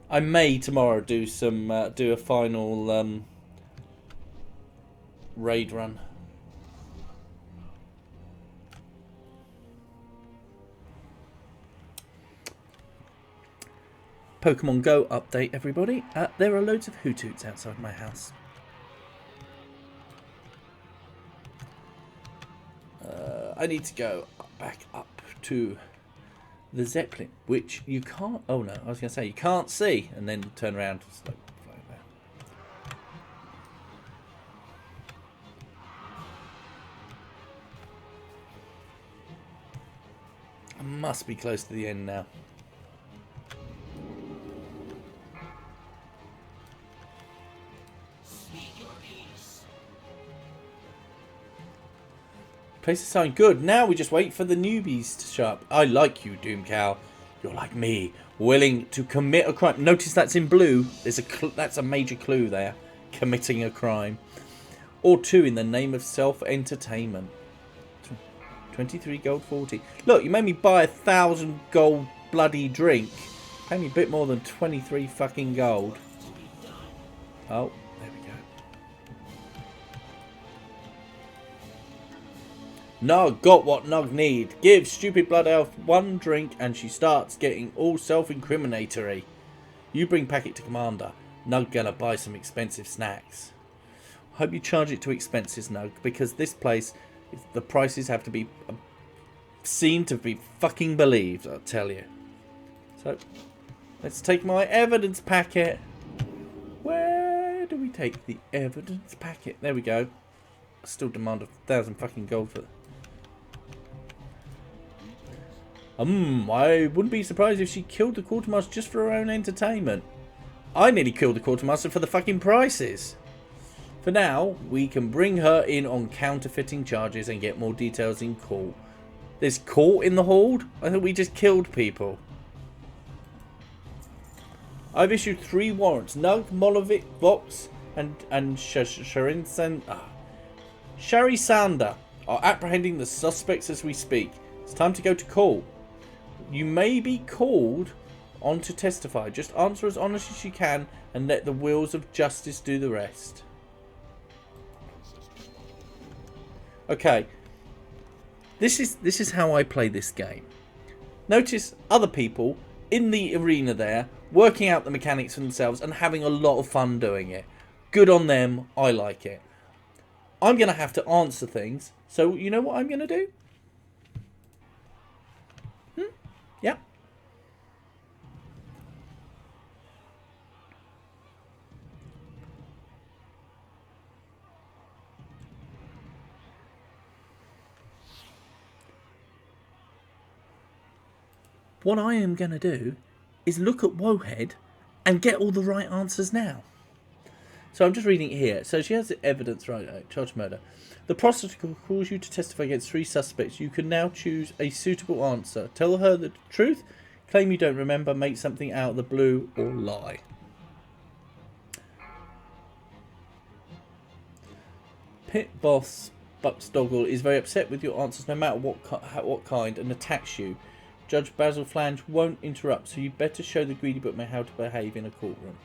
I may tomorrow do some do a final raid run. Pokemon Go update, everybody. There are loads of Hoothoots outside my house. I need to go back up to the Zeppelin, which you can't. Oh no, I was going to say you can't see, and then turn around. Just like flying there. I must be close to the end now. Place is sound good. Now we just wait for the newbies to show up. I like you, Doomcow. You're like me, willing to commit a crime. Notice that's in blue. There's that's a major clue there. Committing a crime. Or two in the name of self-entertainment. 23 gold 40. Look, you made me buy 1,000 gold bloody drink. Pay me a bit more than 23 fucking gold. Oh. Nog got what Nog need. Give stupid blood elf one drink and she starts getting all self-incriminatory. You bring packet to commander. Nog gonna buy some expensive snacks. Hope you charge it to expenses, Nog, because this place, the prices have to be seen to be fucking believed, I'll tell you. So, let's take my evidence packet. Where do we take the evidence packet? There we go. I still demand 1,000 fucking gold for it. I wouldn't be surprised if she killed the quartermaster just for her own entertainment. I nearly killed the quartermaster for the fucking prices. For now, we can bring her in on counterfeiting charges and get more details in court. There's court in the Horde? I thought we just killed people. I've issued 3 warrants. Nug, Molovik, Vox, and Shari Sander are apprehending the suspects as we speak. It's time to go to call. You may be called on to testify. Just answer as honest as you can and let the wheels of justice do the rest. Okay. This is how I play this game. Notice other people in the arena there working out the mechanics for themselves and having a lot of fun doing it. Good on them. I like it. I'm going to have to answer things. So you know what I'm going to do? Yeah. What I am going to do is look at Wohead and get all the right answers now. So I'm just reading it here. So she has the evidence, right? Charged murder. The prosecutor calls you to testify against 3 suspects. You can now choose a suitable answer. Tell her the truth, claim you don't remember, make something out of the blue, or lie. Pit boss Buxdoggle is very upset with your answers, no matter what kind, and attacks you. Judge Basil Flange won't interrupt, so you'd better show the greedy bookman how to behave in a courtroom.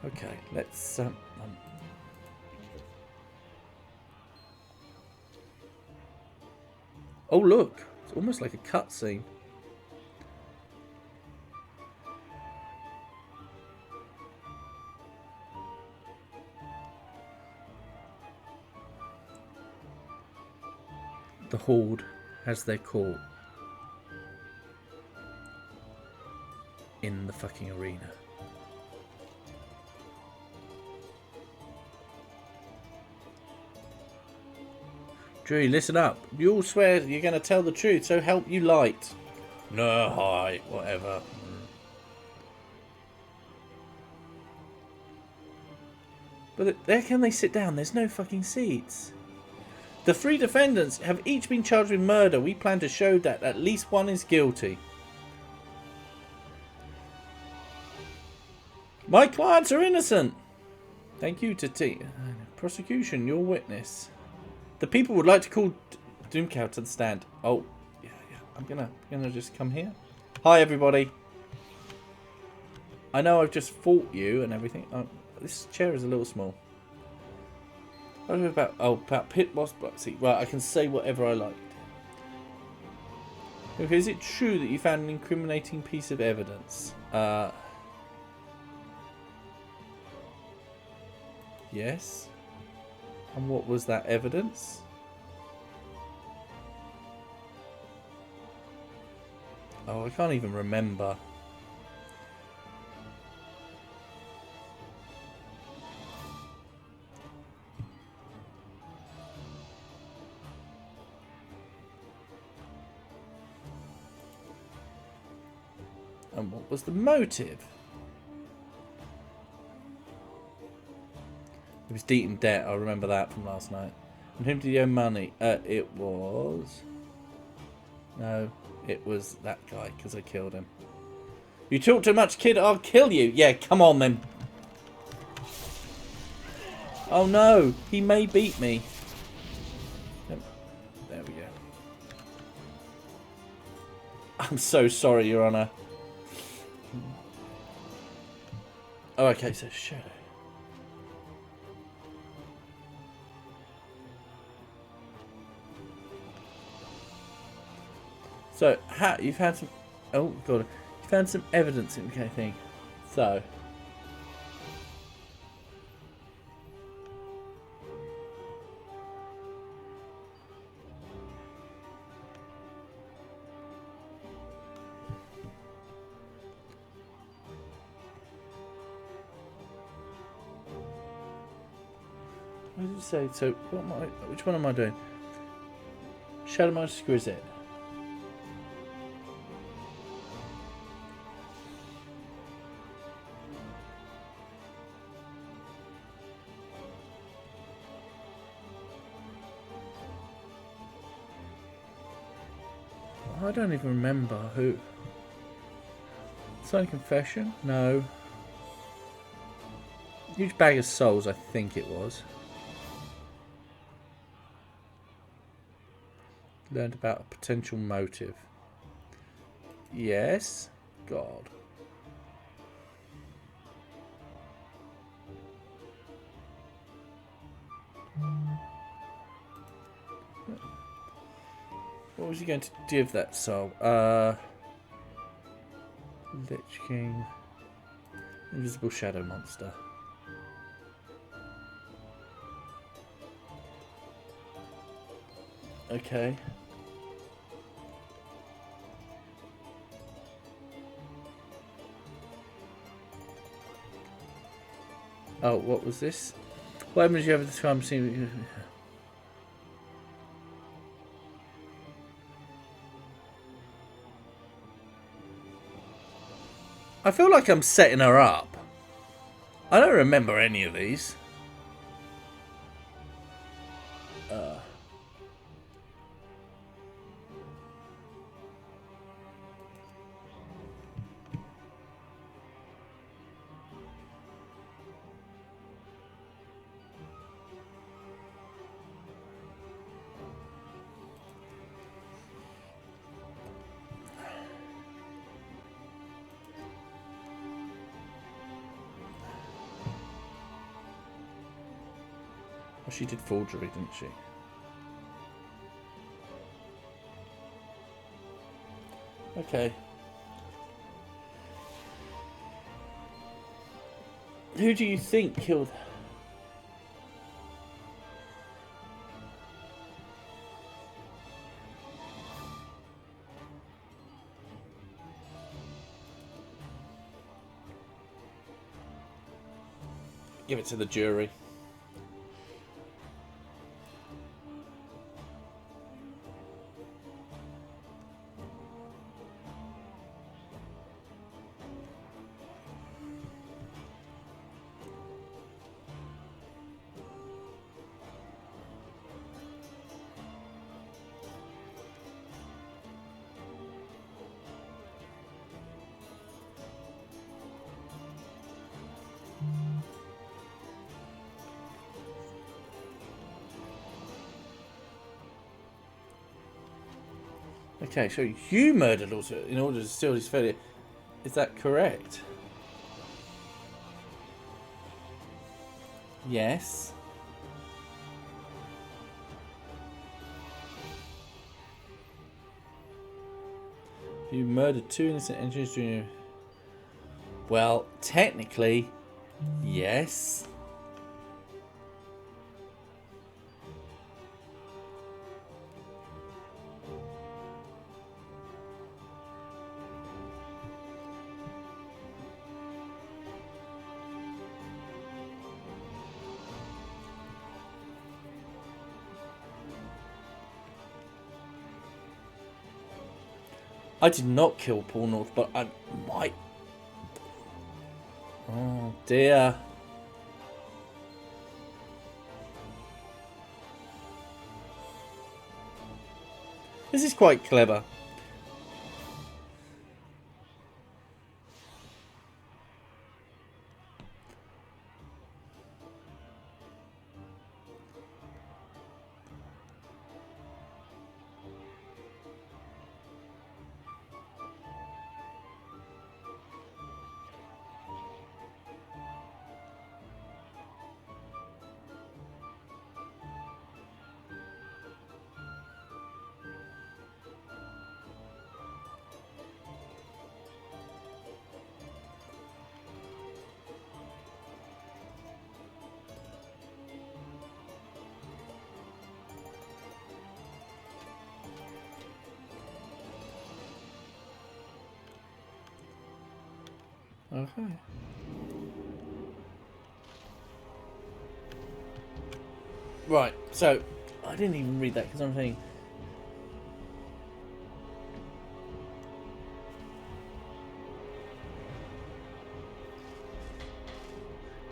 Okay, let's. Oh look, it's almost like a cutscene. The Horde has their court in the fucking arena. Drew, listen up. You all swear you're going to tell the truth, so help you light. No, hi, whatever. But there can they sit down? There's no fucking seats. The 3 defendants have each been charged with murder. We plan to show that at least one is guilty. My clients are innocent. Thank you to prosecution, your witness. The people would like to call Doomcow to the stand. Oh, yeah. I'm gonna just come here. Hi, everybody. I know I've just fought you and everything. Oh, this chair is a little small. What about Pit Boss Buxy? Right, I can say whatever I liked. Okay, is it true that you found an incriminating piece of evidence? Yes. And what was that evidence? Oh, I can't even remember. And what was the motive? It was deep in debt. I remember that from last night. And whom did he owe money? It was... No, it was that guy, because I killed him. You talk too much, kid. I'll kill you. Yeah, come on, then. Oh, no. He may beat me. There we go. I'm so sorry, Your Honour. Oh, okay, so Shadow. So, you've had some... Oh, God. You found some evidence in the thing. So... What did it say? So, what am I... Which one am I doing? Shadow Master is it? I don't even remember who. Sign confession? No. Huge bag of souls, I think it was. Learned about a potential motive. Yes. God. What was he going to give that soul? Lich King. Invisible Shadow Monster. Okay. Oh, what was this? What evidence do you have at the time seen? I feel like I'm setting her up. I don't remember any of these. Well, she did forgery, didn't she? Okay. Who do you think killed... Give it to the jury. Okay, so you murdered also in order to steal his failure. Is that correct? Yes. You murdered 2 innocent engineers during your... Well, technically, yes. I did not kill Paul North, but I might... Oh, dear. This is quite clever. Okay. Right, so I didn't even read that because I'm thinking.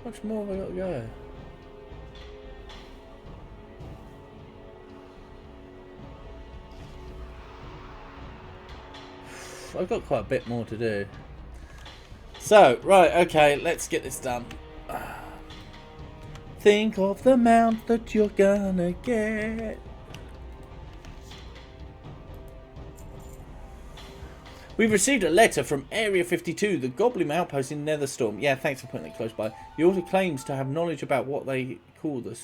How much more have I got to go? I've got quite a bit more to do. So, right, okay, let's get this done. Think of the amount that you're gonna get. We've received a letter from Area 52, the Goblin outpost in Netherstorm. Yeah, thanks for putting it close by. The author claims to have knowledge about what they call the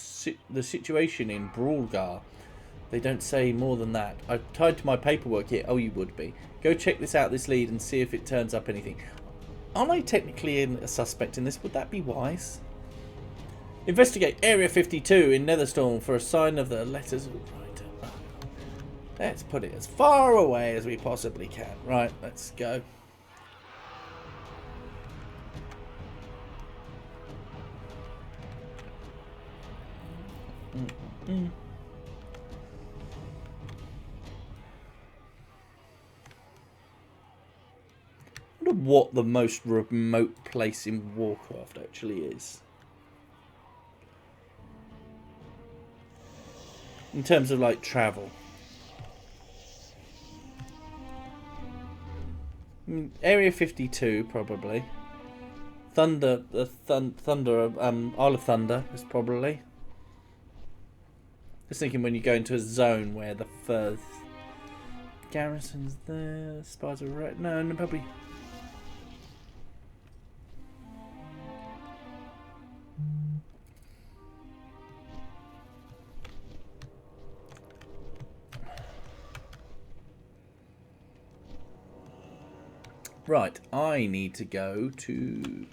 situation in Brawlgar. They don't say more than that. I've tied to my paperwork here. Oh, you would be. Go check this lead and see if it turns up anything. Aren't I technically a suspect in this? Would that be wise? Investigate Area 52 in Netherstorm for a sign of the letters. Right. Let's put it as far away as we possibly can. Right, let's go. I wonder what the most remote place in Warcraft actually is. In terms of like travel. Area 52 probably. Thunder, Isle of Thunder is probably. Just thinking when you go into a zone where the first garrison's there, spies are right. No, probably. Right, I need to go to...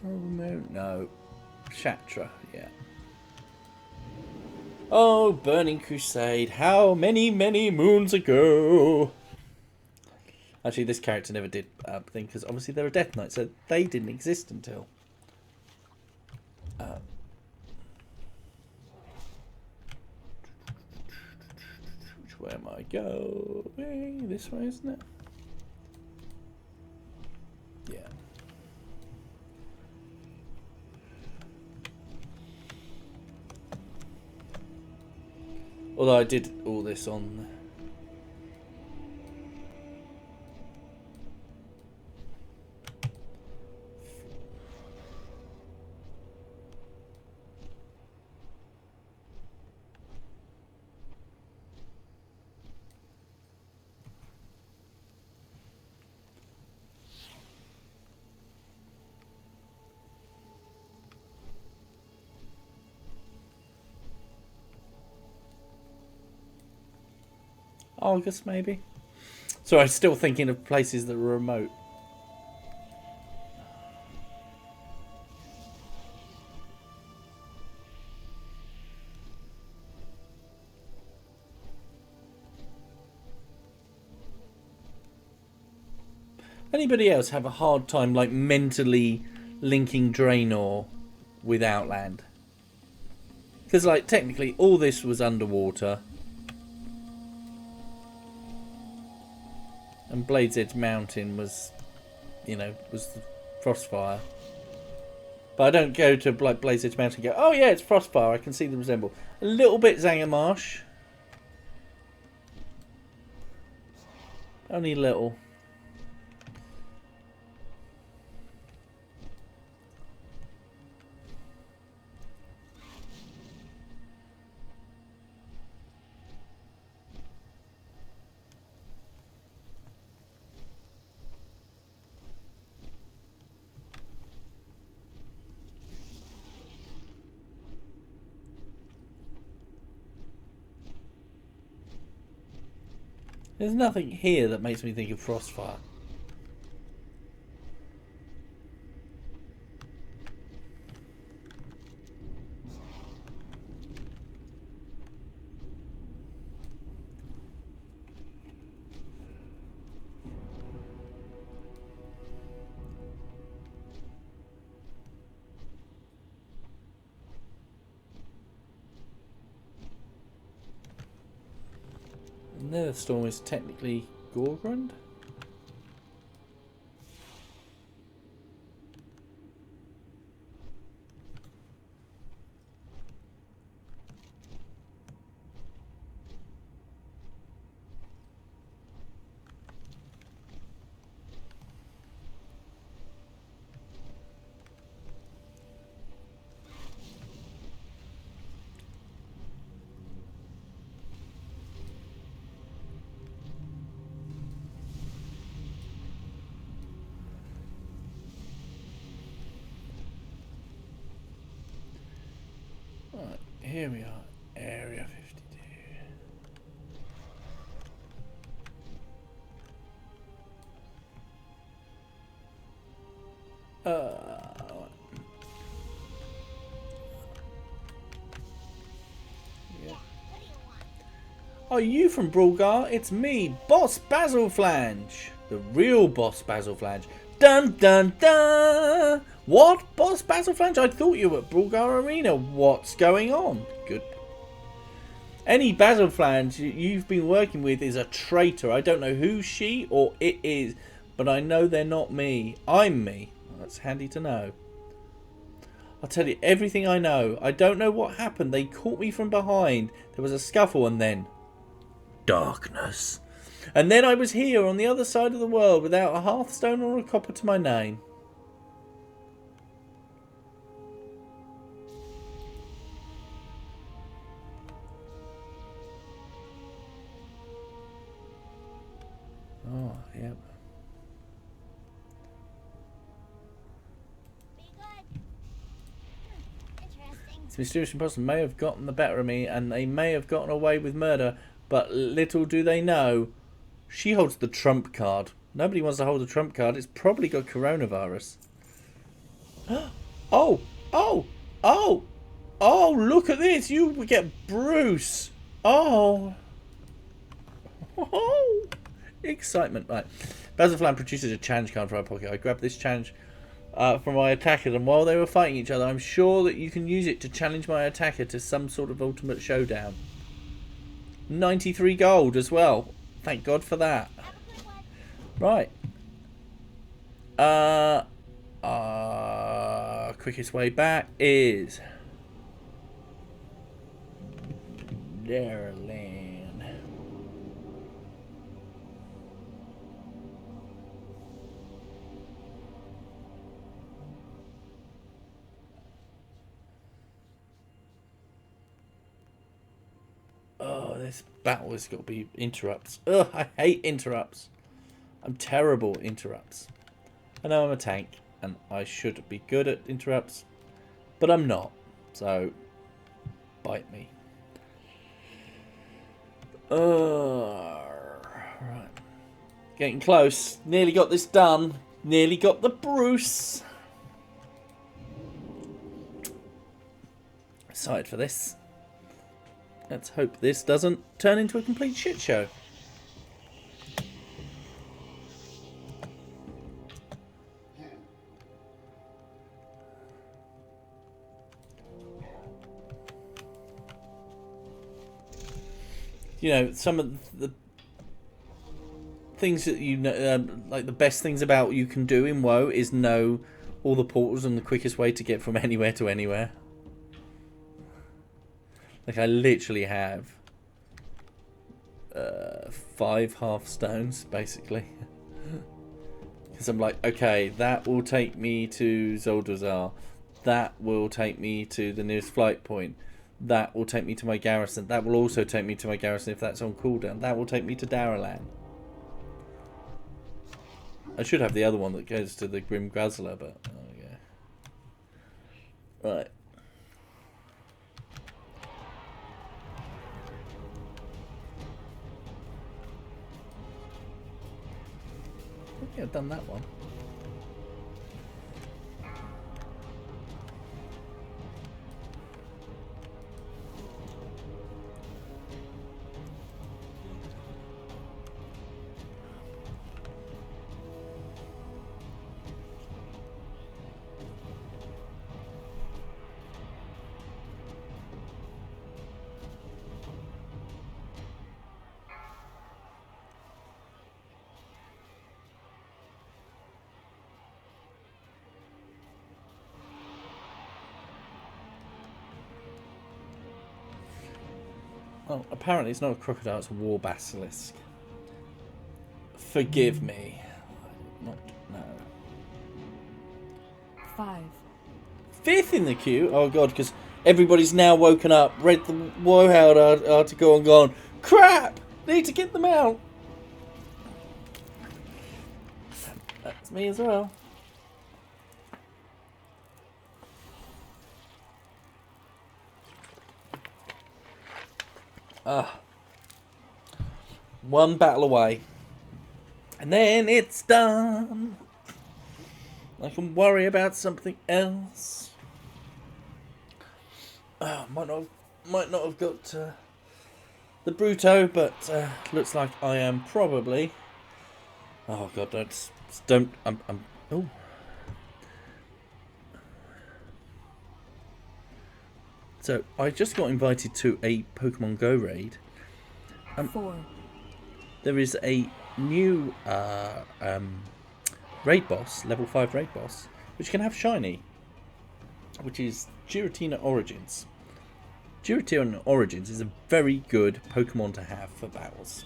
Oh, no. Shatra, yeah. Oh, Burning Crusade, how many moons ago? Actually, this character never did thing, because obviously they're a Death Knight, so they didn't exist until... which way am I going? This way, isn't it? Yeah. Although I did all this on... August, maybe? So I'm still thinking of places that are remote. Anybody else have a hard time, like, mentally linking Draenor with Outland? Because, like, technically all this was underwater. And Blade's Edge Mountain was, you know, was the Frostfire. But I don't go to like Blade's Edge Mountain and go, oh yeah, it's Frostfire. I can see the resemble. A little bit Zangarmarsh. Only little. There's nothing here that makes me think of Frostfire. Netherstorm is technically Gorgrund? Right, here we are, Area 52. Yeah. Are you from Brawlgar? It's me, Boss Basil Flange. The real Boss Basil Flange. Dun dun dun! What? Boss Battleflange? I thought you were at Bulgar Arena. What's going on? Good. Any Battleflange you've been working with is a traitor. I don't know who she or it is, but I know they're not me. I'm me. That's handy to know. I'll tell you everything I know. I don't know what happened. They caught me from behind. There was a scuffle and then... darkness. And then I was here on the other side of the world without a hearthstone or a copper to my name. Oh, yep. This mysterious imposter may have gotten the better of me, and they may have gotten away with murder, but little do they know, she holds the trump card. Nobody wants to hold a trump card. It's probably got coronavirus. Oh! Oh! Oh! Oh, look at this! You get Bruce! Oh! Oh! Excitement. Right. Battleflange produces a challenge card for our pocket. I grabbed this challenge from my attacker, and while they were fighting each other, I'm sure that you can use it to challenge my attacker to some sort of ultimate showdown. 93 gold as well. Thank God for that. Right. Quickest way back is Darrelland. Oh, this battle has got to be interrupts. Ugh, I hate interrupts. I'm terrible at interrupts. I know I'm a tank, and I should be good at interrupts, but I'm not. So, bite me. Right. Getting close. Nearly got this done. Nearly got the Bruce. Excited for this. Let's hope this doesn't turn into a complete shit show. You know, some of the things that you know, like the best things about you can do in WoW is know all the portals and the quickest way to get from anywhere to anywhere. Like, I literally have 5 half-stones, basically. Because I'm like, okay, that will take me to Zuldazar. That will take me to the nearest flight point. That will take me to my garrison. That will also take me to my garrison if that's on cooldown. That will take me to Darrelland. I should have the other one that goes to the Grim Guzzler, but... oh, yeah. Right. I think I've done that one. Oh, apparently it's not a crocodile, it's a war basilisk. Forgive me. Not no. 5. 5th in the queue? Oh god, because everybody's now woken up, read the Woheld article and gone, crap! Need to get them out! That's me as well. One battle away. And then it's done. I can worry about something else. Might not have got the Bruto, but looks like I am probably... oh god, don't... oh. So I just got invited to a Pokemon Go raid. 4, There is a new raid boss, level 5 raid boss, which can have shiny, which is Giratina Origins. Giratina Origins is a very good Pokemon to have for battles.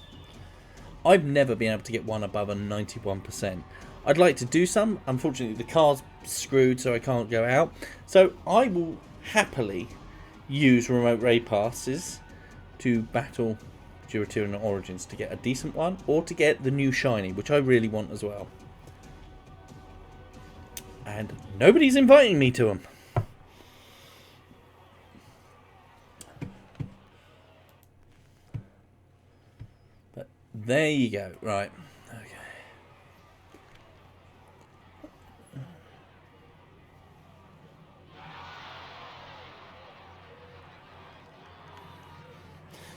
I've never been able to get one above a 91%. I'd like to do some. Unfortunately, the car's screwed, so I can't go out. So I will happily use remote raid passes to battle Giratina Origins to get a decent one, or to get the new shiny, which I really want as well. And nobody's inviting me to them. But there you go. Right. Okay.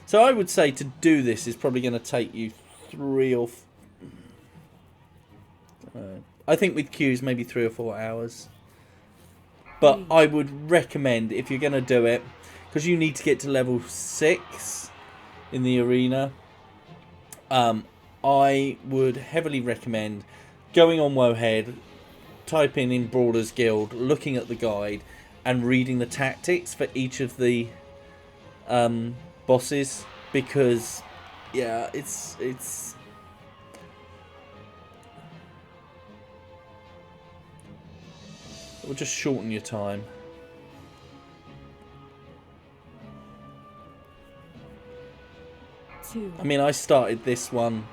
So I would say to do this is probably going to take you 3 or... I think with queues maybe 3 or 4 hours. But I would recommend, if you're going to do it, because you need to get to level 6 in the arena, I would heavily recommend going on Wohead, typing in Brawlers Guild, looking at the guide, and reading the tactics for each of the bosses, because yeah, it's it will just shorten your time. I mean, I started this one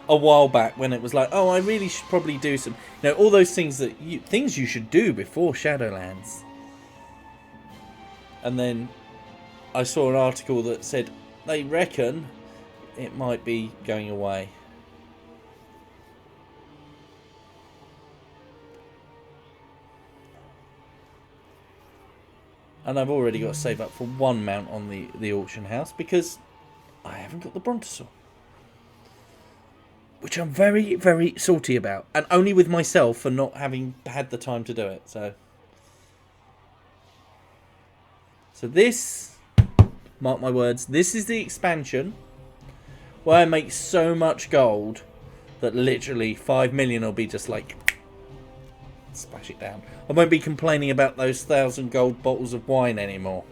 a while back when it was like, oh, I really should probably do some, you know, all those things that you should do before Shadowlands. And then I saw an article that said they reckon it might be going away. And I've already got to save up for one mount on the auction house because I haven't got the Brontosaur. Which I'm very, very salty about. And only with myself for not having had the time to do it. So this, mark my words, this is the expansion where I make so much gold that literally 5 million will be just like, splash it down. I won't be complaining about those 1,000 gold bottles of wine anymore.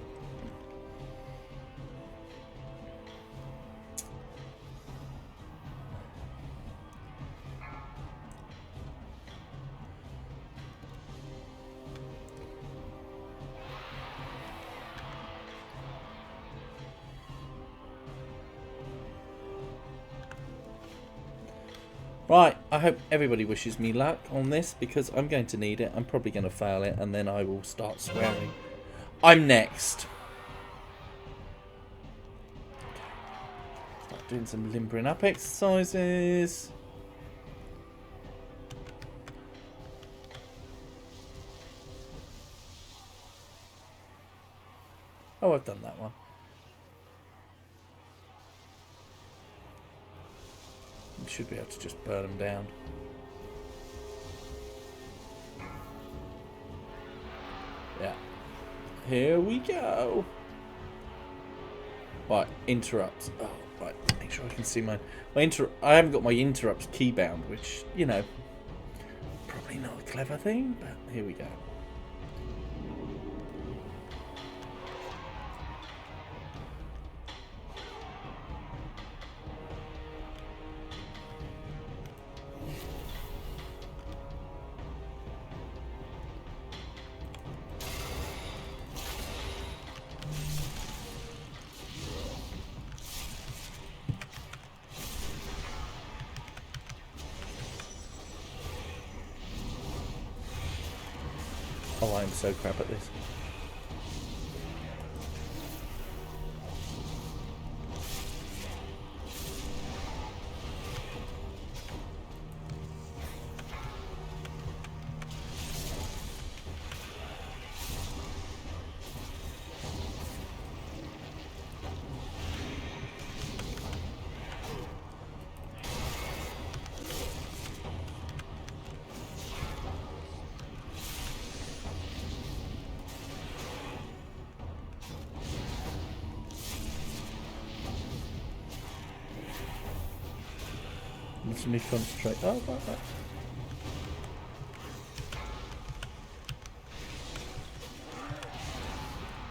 Right, I hope everybody wishes me luck on this because I'm going to need it. I'm probably going to fail it and then I will start swearing. I'm next. Start doing some limbering up exercises. Oh, I've done that one. Should be able to just burn them down. Yeah. Here we go. Right, interrupts. Oh, right. Make sure I can see mine. I haven't got my interrupts keybound, which, you know, probably not a clever thing, but here we go. Oh, I'm so crap at this. forcing me to concentrate. Oh, right.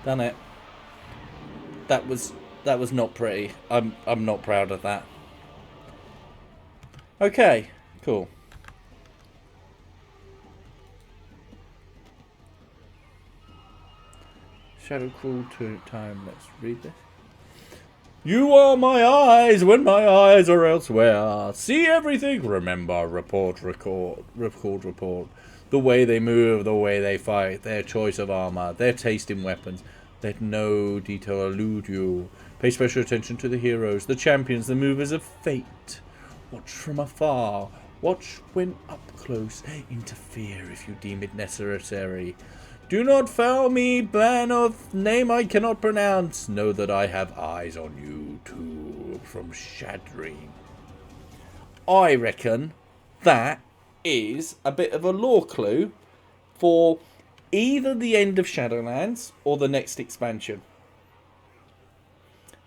Done it. That was not pretty. I'm not proud of that. Okay, cool. Shadow Crawl to time. Let's read this. You are my eyes when my eyes are elsewhere. See everything. Remember, report, record. The way they move, the way they fight, their choice of armor, their taste in weapons. Let no detail elude you. Pay special attention to the heroes, the champions, the movers of fate. Watch from afar. Watch when up close. Interfere if you deem it necessary. Do not foul me, man of name I cannot pronounce. Know that I have eyes on you too, from Shadreen. I reckon that is a bit of a lore clue for either the end of Shadowlands or the next expansion.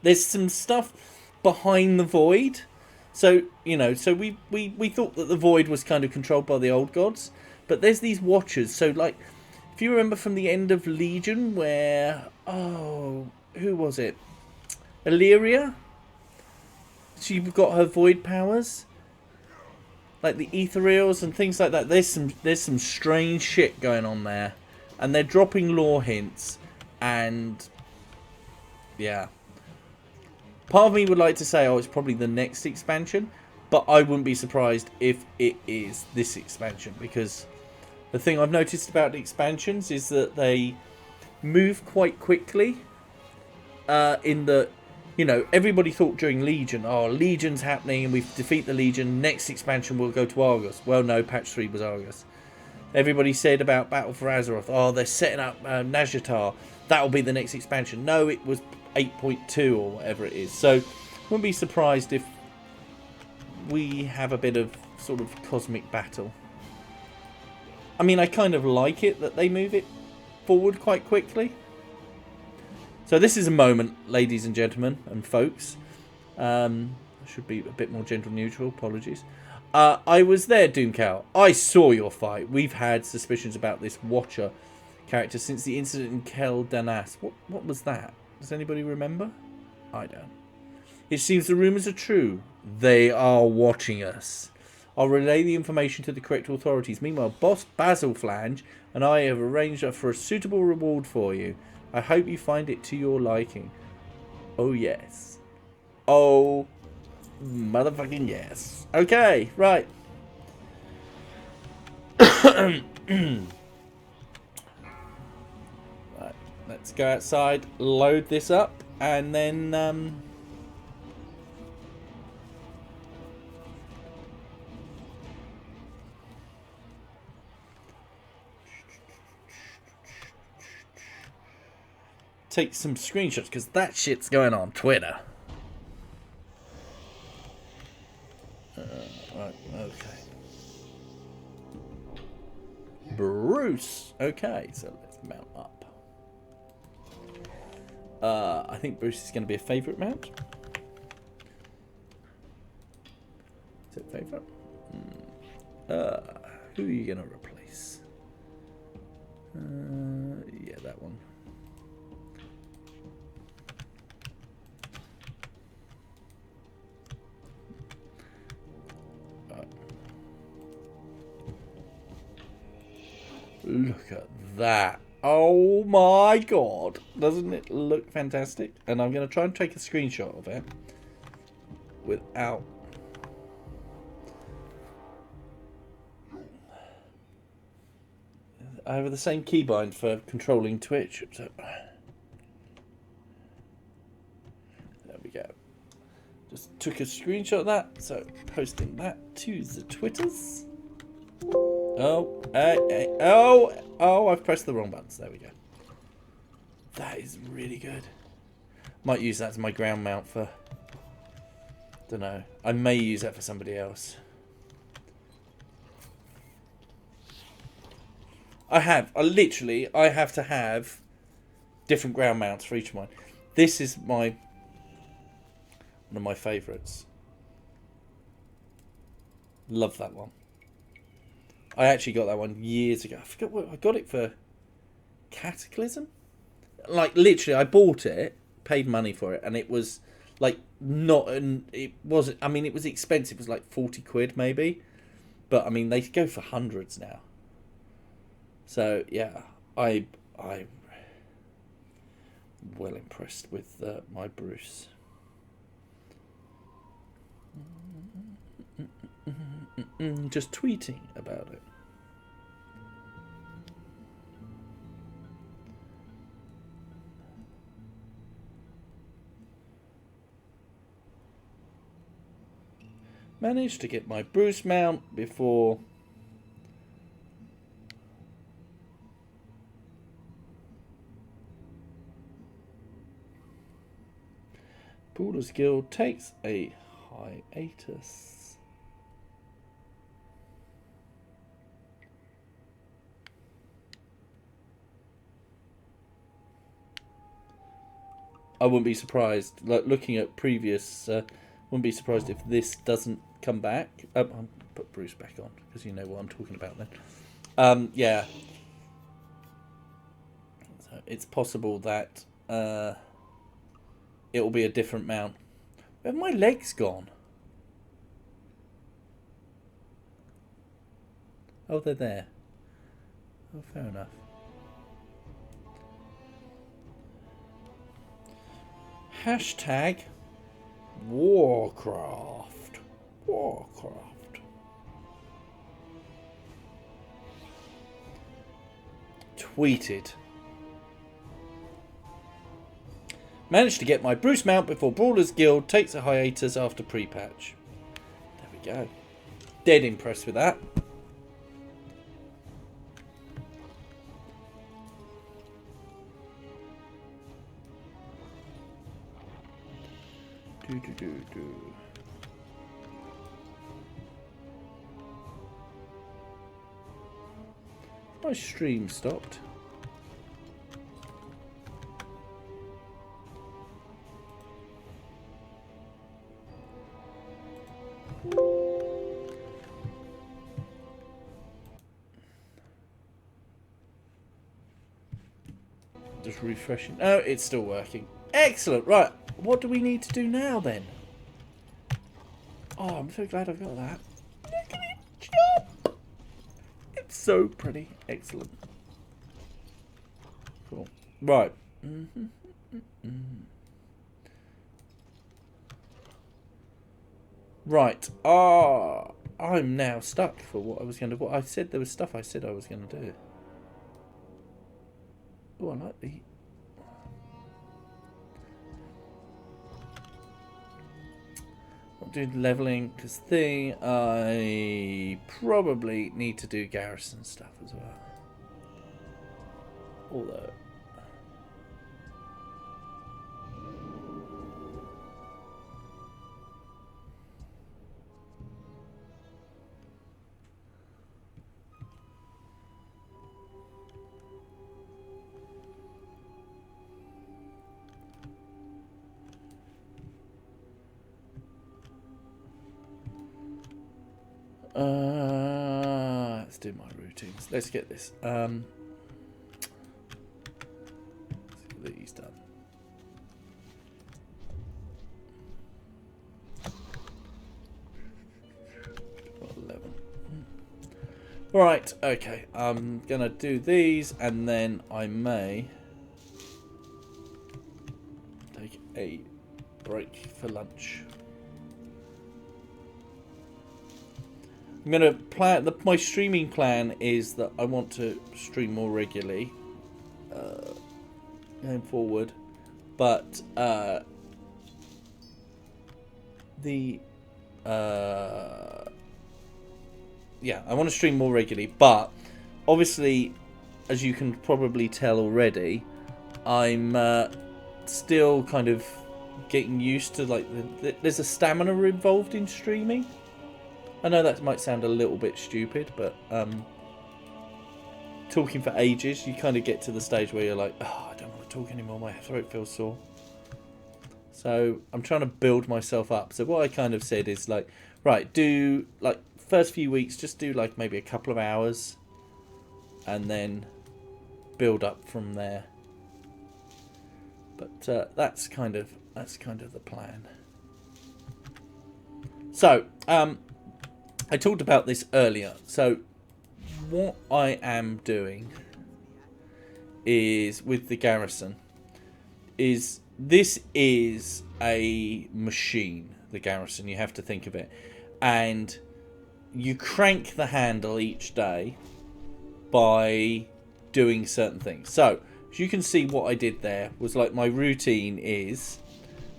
There's some stuff behind the Void. So, you know, so we thought that the Void was kind of controlled by the old gods. But there's these watchers. So, like, if you remember from the end of Legion where... Oh, who was it? Illyria? She got her Void powers. Like the Ethereals and things like that. There's some strange shit going on there. And they're dropping lore hints. And... yeah. Part of me would like to say, oh, it's probably the next expansion. But I wouldn't be surprised if it is this expansion. Because the thing I've noticed about the expansions is that they move quite quickly. In the... You know, everybody thought during Legion, oh, Legion's happening and we defeat the Legion. Next expansion will go to Argus. Well, no, patch 3 was Argus. Everybody said about Battle for Azeroth, oh, they're setting up Nazjatar. That'll be the next expansion. No, it was 8.2 or whatever it is. So, wouldn't be surprised if we have a bit of sort of cosmic battle. I mean, I kind of like it that they move it forward quite quickly. So this is a moment, ladies and gentlemen and folks. I should be a bit more gentle neutral. Apologies. I was there, Doomcow. I saw your fight. We've had suspicions about this Watcher character since the incident in Kel Danas. What was that? Does anybody remember? I don't. It seems the rumours are true. They are watching us. I'll relay the information to the correct authorities. Meanwhile, Boss Basil Flange and I have arranged for a suitable reward for you. I hope you find it to your liking. Oh, yes. Oh, motherfucking yes. Okay, right. Right, let's go outside, load this up, and then... take some screenshots, because that shit's going on Twitter. Right, okay. Bruce. Okay, so let's mount up. I think Bruce is going to be a favourite mount. Is it favourite? Who are you going to replace? Yeah, that one. Look at that. Oh my god. Doesn't it look fantastic? And I'm going to try and take a screenshot of it without... I have the same keybind for controlling Twitch. So... there we go. Just took a screenshot of that. So posting that to the Twitters. Oh, oh, I've pressed the wrong buttons. There we go. That is really good. Might use that as my ground mount for... don't know. I may use that for somebody else. I have to have different ground mounts for each of mine. This is one of my favourites. Love that one. I actually got that one years ago. I forgot what I got it for. Cataclysm? Like, literally, I bought it, paid money for it, and it was, like, not... it wasn't... I mean, it was expensive. It was like 40 quid, maybe. But, I mean, they go for hundreds now. So, yeah, I'm well impressed with my Bruce. Just tweeting about it. Managed to get my Bruce mount before Brawlers Guild takes a hiatus. I wouldn't be surprised, like looking at previous, wouldn't be surprised if this doesn't come back. I'll put Bruce back on, because you know what I'm talking about then. Yeah. So it's possible that it will be a different mount. Where have my legs gone? Oh, they're there. Oh, fair enough. Hashtag Warcraft. Warcraft. Tweeted. Managed to get my Bruce mount before Brawlers Guild takes a hiatus after pre-patch. There we go. Dead impressed with that. My stream stopped. Just refreshing. Oh, it's still working. Excellent. Right. What do we need to do now then? Oh, I'm so glad I've got that. Look at it jump. It's so pretty. Excellent. Cool. Right. Right. I'm now stuck for what I was going to do. I said there was stuff I said I was going to do. Oh, I like the... I'm doing leveling because I probably need to do garrison stuff as well. Although... let's do my routines. Let's get this. Let's get these done. Got 11. Right, okay. I'm gonna do these and then I may take a break for lunch. I'm going to plan... my streaming plan is that I want to stream more regularly going forward. But yeah, I want to stream more regularly. But obviously, as you can probably tell already, I'm still kind of getting used to, like, there's a stamina involved in streaming. I know that might sound a little bit stupid, but talking for ages, you kind of get to the stage where you're like, oh, I don't want to talk anymore, my throat feels sore. So I'm trying to build myself up. So what I kind of said is like, right, do like first few weeks, just do like maybe a couple of hours, and then build up from there. But that's kind of the plan. So I talked about this earlier. So what I am doing is with the garrison is this is a machine. The garrison, you have to think of it, and you crank the handle each day by doing certain things. So as you can see, what I did there was like my routine is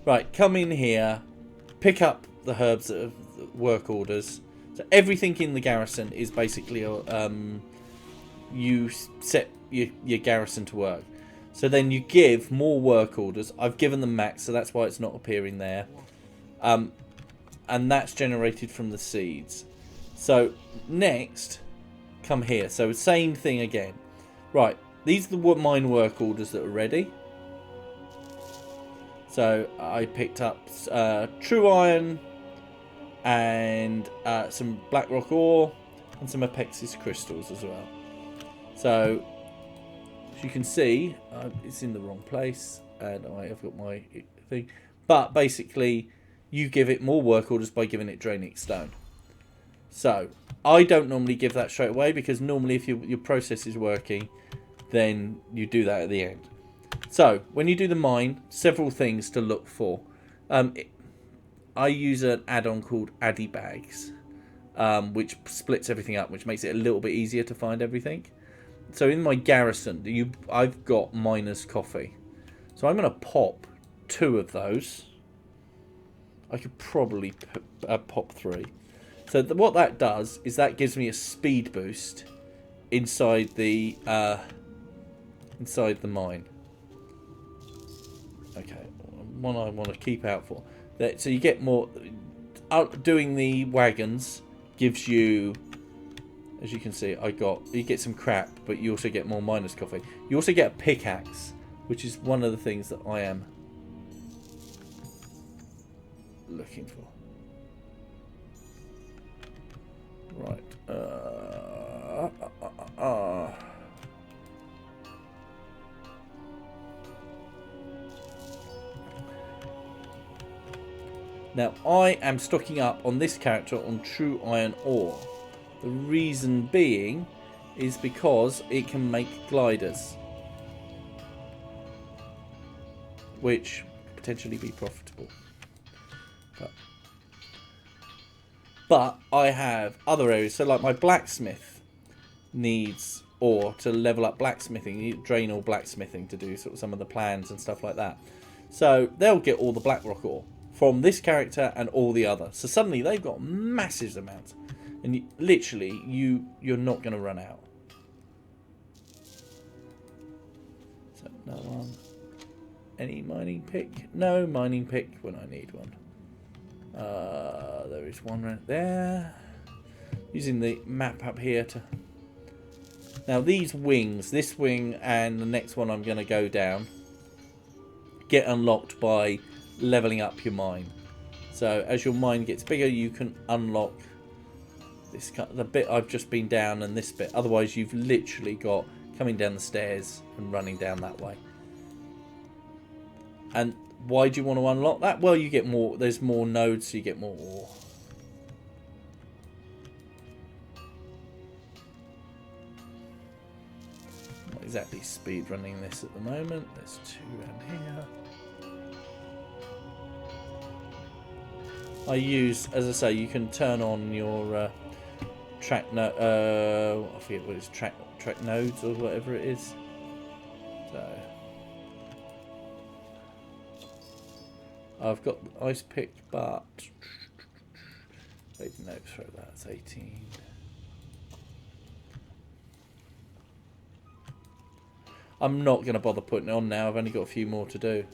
right, come in here, pick up the herbs that are work orders. So everything in the garrison is basically you set your garrison to work. So then you give more work orders. I've given them max, so that's why it's not appearing there. And that's generated from the seeds. So next, come here. So same thing again. Right, these are the mine work orders that are ready. So I picked up true iron and some black rock ore and some Apexis crystals as well. So as you can see, it's in the wrong place and I have got my thing. But basically, you give it more work orders by giving it Draenic Stone. So I don't normally give that straight away because normally if your process is working, then you do that at the end. So when you do the mine, several things to look for. I use an add-on called Addy Bags, which splits everything up, which makes it a little bit easier to find everything. So in my garrison, I've got miner's coffee. So I'm going to pop 2 of those. I could probably pop 3. So what that does is that gives me a speed boost inside the mine. Okay, one I want to keep out for. So you get more. Doing the wagons gives you, as you can see, you get some crap, but you also get more miner's coffee. You also get a pickaxe, which is one of the things that I am looking for. Right. Now, I am stocking up on this character on true iron ore. The reason being is because it can make gliders, which could potentially be profitable. But I have other areas. So like my blacksmith needs ore to level up blacksmithing. You drain all blacksmithing to do sort of some of the plans and stuff like that. So they'll get all the blackrock ore from this character and all the other. So suddenly they've got massive amounts. And literally, you're not going to run out. So another one. Any mining pick? No mining pick when I need one. There is one right there. Using the map up here to... Now these wings, this wing and the next one I'm going to go down, get unlocked by leveling up your mine. So as your mine gets bigger, you can unlock this, the bit I've just been down and this bit. Otherwise you've literally got coming down the stairs and running down that way. And why do you want to unlock that? Well, you get more, there's more nodes, so you get more ore. Not exactly speed running this at the moment. There's 2 around here. I use, as I say, you can turn on your track I forget what it's, track nodes or whatever it is. So I've got the ice pick, but wait, no, throw that. It's 18. I'm not going to bother putting it on now. I've only got a few more to do.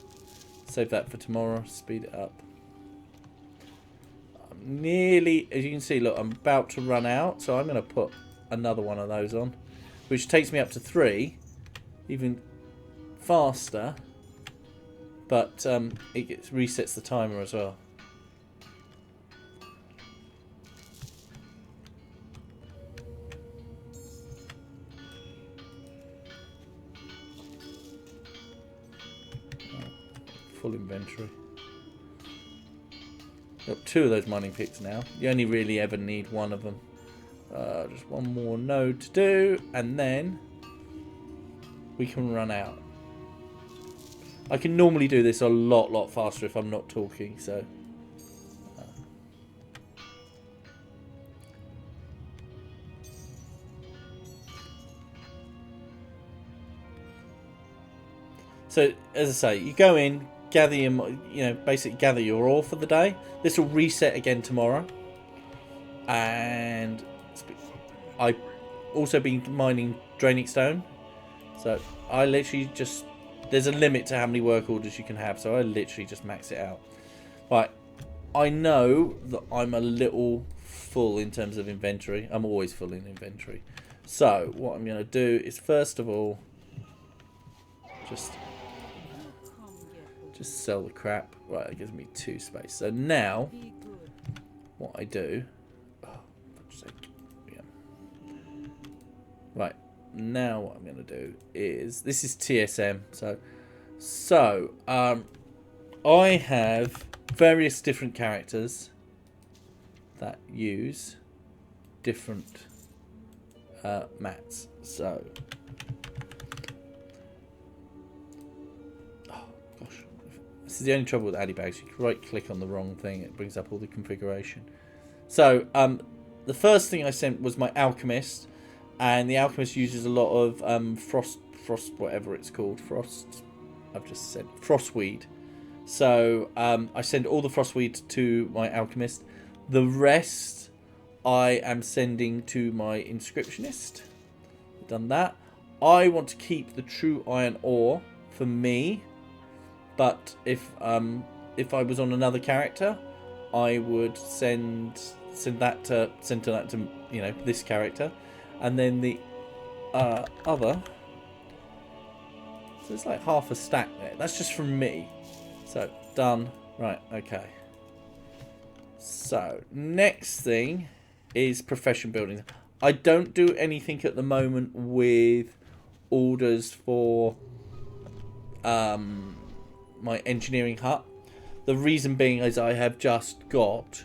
Save that for tomorrow. Speed it up. I'm nearly, as you can see, look, I'm about to run out, so I'm going to put another one of those on, which takes me up to 3, even faster. But it resets the timer as well. full inventory. Got 2 of those mining picks now. You only really ever need 1 of them. Just 1 more node to do, and then we can run out. I can normally do this a lot faster if I'm not talking, so... So, as I say, you go in, gather your, basically gather your ore for the day. This will reset again tomorrow. And I've also been mining draining stone. So, I literally just... There's a limit to how many work orders you can have, so I literally just max it out. Right, I know that I'm a little full in terms of inventory. I'm always full in inventory. So, what I'm going to do is, first of all, just sell the crap. Right, that gives me 2 space. So now, what I do... Oh, for fuck's sake. Yeah. Right, now what I'm going to do is... This is TSM. So I have various different characters that use different mats. So... This is the only trouble with AdiBags. You can right click on the wrong thing. It brings up all the configuration. So the first thing I sent was my Alchemist. And the Alchemist uses a lot of frost whatever it's called. I've just said frostweed. So I send all the frostweed to my Alchemist. The rest I am sending to my Inscriptionist. Done that. I want to keep the true iron ore for me. But if I was on another character, I would send that to this character, and then the other. So it's like half a stack there. That's just from me. So done. Right. Okay. So next thing is profession building. I don't do anything at the moment with orders for my engineering hut. The reason being is I have just got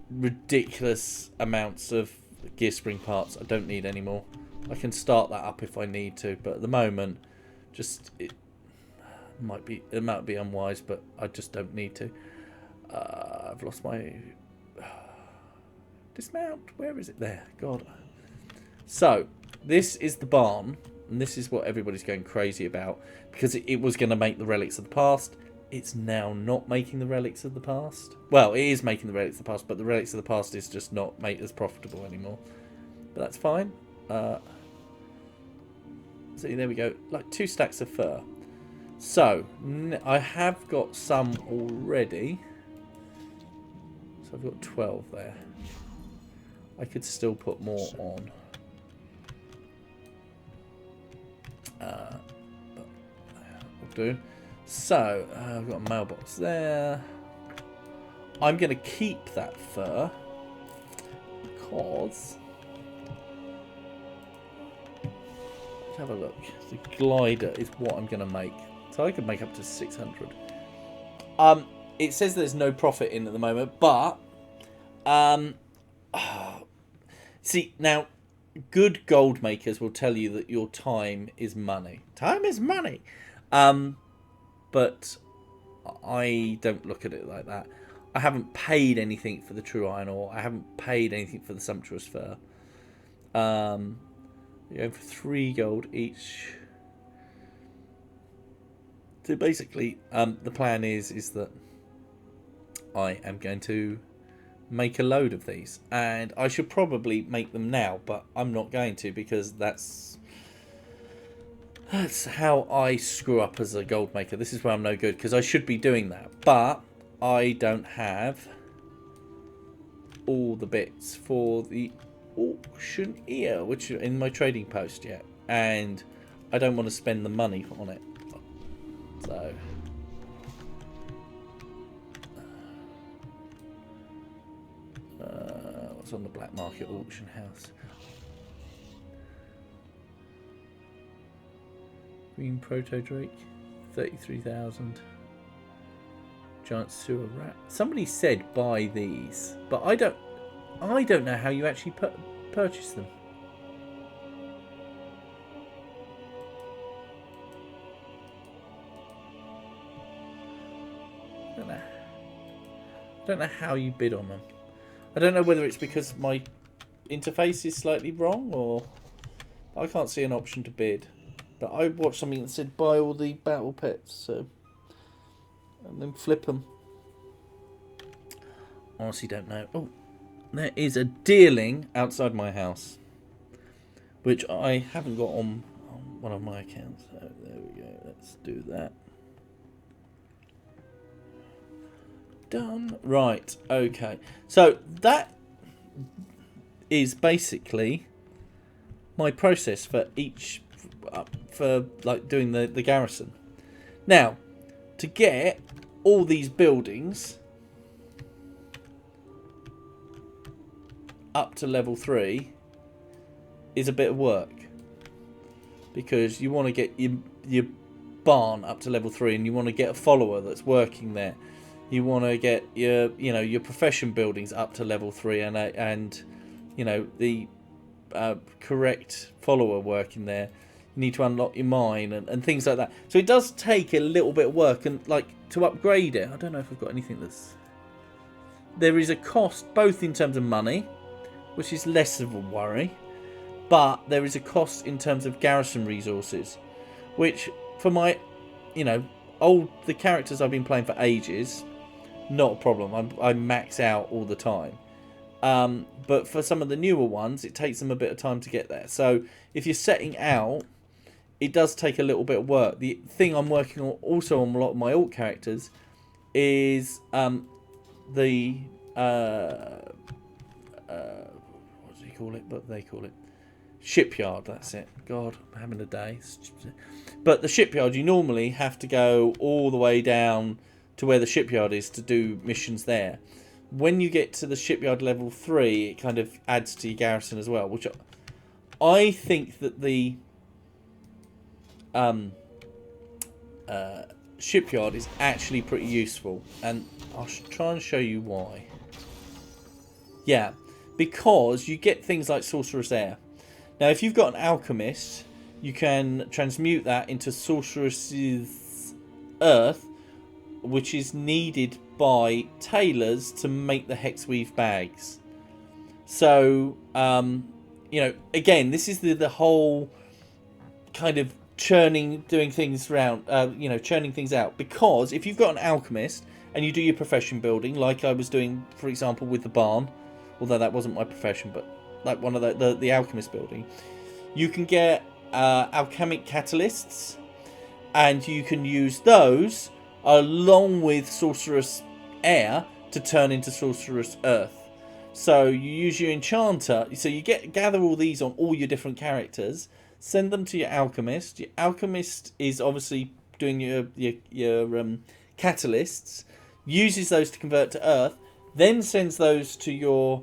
ridiculous amounts of gear spring parts. I don't need any more. I can start that up if I need to, but at the moment, it might be unwise, but I just don't need to. I've lost my dismount. Where is it? There. God. So this is the barn. And this is what everybody's going crazy about, because it was going to make the Relics of the Past. It's now not making the Relics of the Past. Well, it is making the Relics of the Past, but the Relics of the Past is just not made as profitable anymore. But that's fine. See, there we go. Like 2 stacks of fur. So, I have got some already. So I've got 12 there. I could still put more on. But will do. So I've got a mailbox there. I'm going to keep that fur because let's have a look. The glider is what I'm going to make, so I could make up to 600. It says there's no profit in at the moment, but see now. Good gold makers will tell you that your time is money. Time is money. But I don't look at it like that. I haven't paid anything for the true iron ore. I haven't paid anything for the sumptuous fur. You're going for 3 gold each. So basically, the plan is that I am going to make a load of these, and I should probably make them now, but I'm not going to, because that's how I screw up as a gold maker. This is where I'm no good, because I should be doing that, but I don't have all the bits for the auctioneer, which is in my trading post yet, and I don't want to spend the money on it. So what's on the black market auction house? Green Proto Drake, 33,000. Giant sewer rat. Somebody said buy these, but I don't know how you actually purchase them. I don't know how you bid on them. I don't know whether it's because my interface is slightly wrong, or I can't see an option to bid. But I watched something that said buy all the battle pets, so and then flip them. Honestly, don't know. Oh, there is a deerling outside my house, which I haven't got on one of my accounts. So there we go. Let's do that. Done. Right. Okay. So that is basically my process for each, for like doing the garrison. Now, to get all these buildings up to level 3 is a bit of work, because you want to get your barn up to level 3, and you want to get a follower that's working there. You want to get your profession buildings up to level 3, and the correct follower working there. You need to unlock your mine and things like that. So it does take a little bit of work, and like to upgrade it, I don't know if I've got anything that's. There is a cost both in terms of money, which is less of a worry, but there is a cost in terms of garrison resources, which for my, the characters I've been playing for ages, not a problem. I max out all the time. But for some of the newer ones, it takes them a bit of time to get there. So if you're setting out, it does take a little bit of work. The thing I'm working on also on a lot of my alt characters is what do you call it? But they call it shipyard. That's it. God, I'm having a day. But the shipyard, you normally have to go all the way down to where the shipyard is to do missions there. When you get to the shipyard level 3, it kind of adds to your garrison as well, which I think that the shipyard is actually pretty useful, and I'll try and show you why. Yeah, because you get things like Sorcerous Air. Now, if you've got an alchemist, you can transmute that into Sorceress's Earth, which is needed by tailors to make the Hexweave bags. So, again, this is the whole kind of churning things out. Because if you've got an alchemist and you do your profession building, like I was doing, for example, with the barn, although that wasn't my profession, but like one of the alchemist building, you can get alchemic catalysts, and you can use those along with Sorcerous Air to turn into Sorcerous Earth. So you use your enchanter, so you gather all these on all your different characters, send them to your alchemist. Your alchemist is obviously doing your catalysts, uses those to convert to Earth, then sends those to your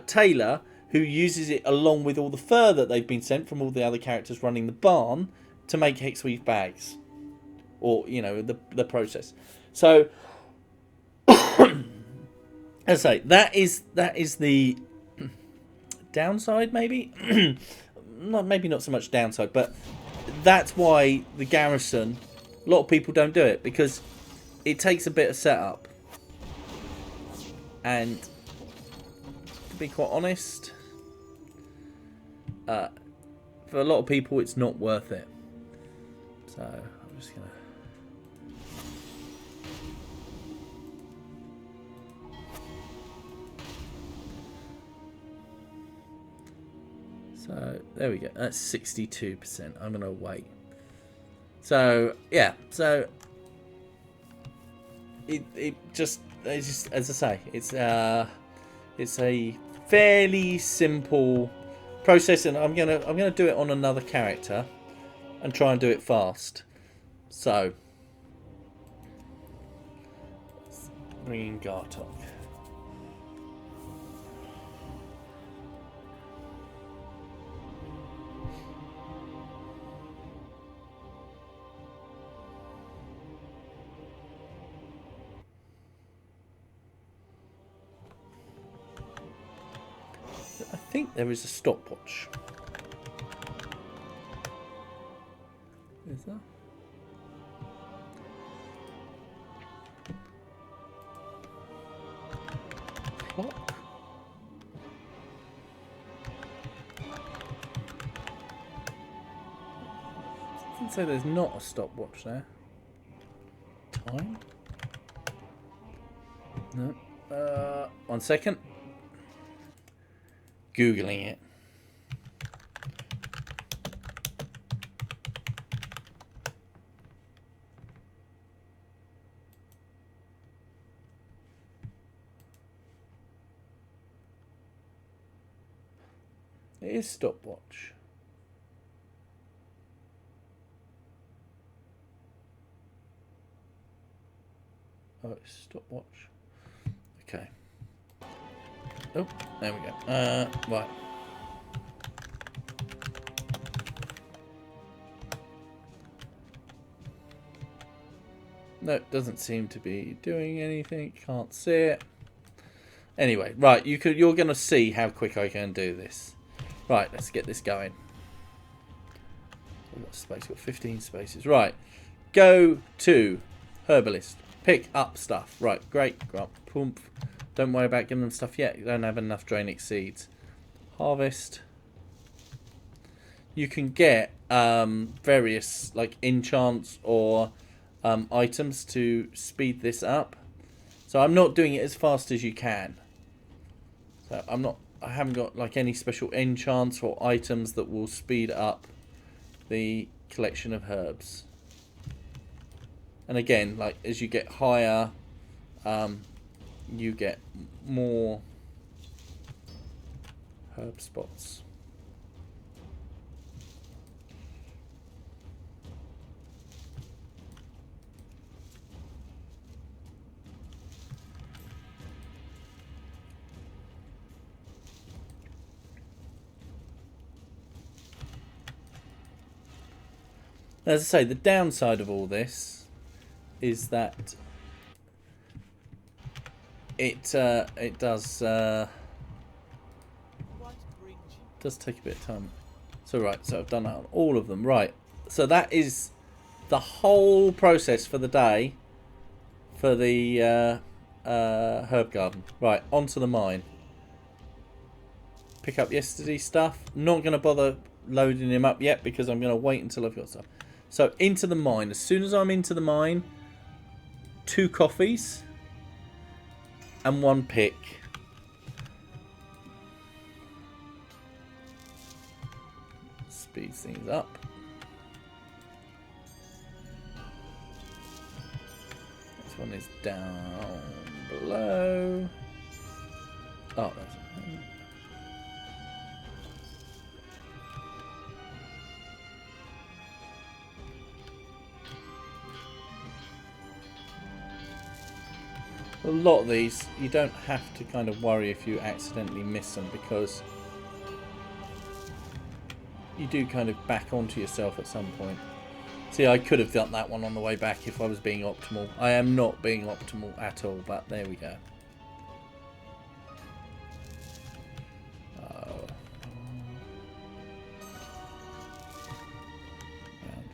tailor, who uses it along with all the fur that they've been sent from all the other characters running the barn to make Hexweave bags. Or, the process. So, as I say, that is the downside, maybe? Maybe not so much downside, but that's why the garrison, a lot of people don't do it, because it takes a bit of setup. And, to be quite honest, for a lot of people, it's not worth it. So, I'm just going to... So, there we go. That's 62%. I'm going to wait. So, yeah. So, it's just, as I say, it's a fairly simple process, and I'm gonna do it on another character and try and do it fast. So, let's bring in Gartok. think there is a stopwatch. Is there? Clock? Doesn't say there's not a stopwatch there. Time? No. 1 second. Googling it. It is stopwatch. Oh, it's stopwatch. Okay. Oh, there we go. Right. No, it doesn't seem to be doing anything. Can't see it. Anyway, right, you're going to see how quick I can do this. Right, let's get this going. We've got space, we've got 15 spaces. Right, go to Herbalist. Pick up stuff. Right, great. Pump. Don't worry about giving them stuff yet. You don't have enough Draenic seeds. Harvest. You can get various like enchants or items to speed this up. So I'm not doing it as fast as you can. So I haven't got like any special enchants or items that will speed up the collection of herbs. And again, like as you get higher, you get more herb spots. As I say, the downside of all this is that it does take a bit of time. So right, so I've done that on all of them. Right, so that is the whole process for the day for the herb garden. Right, onto the mine. Pick up yesterday's stuff. Not going to bother loading him up yet because I'm going to wait until I've got stuff. So into the mine. As soon as I'm into the mine, 2 coffees and 1 pick. Speeds things up. This one is down below. Oh, that's a lot of these, you don't have to kind of worry if you accidentally miss them because you do kind of back onto yourself at some point. See, I could have done that one on the way back if I was being optimal. I am not being optimal at all, but there we go. Around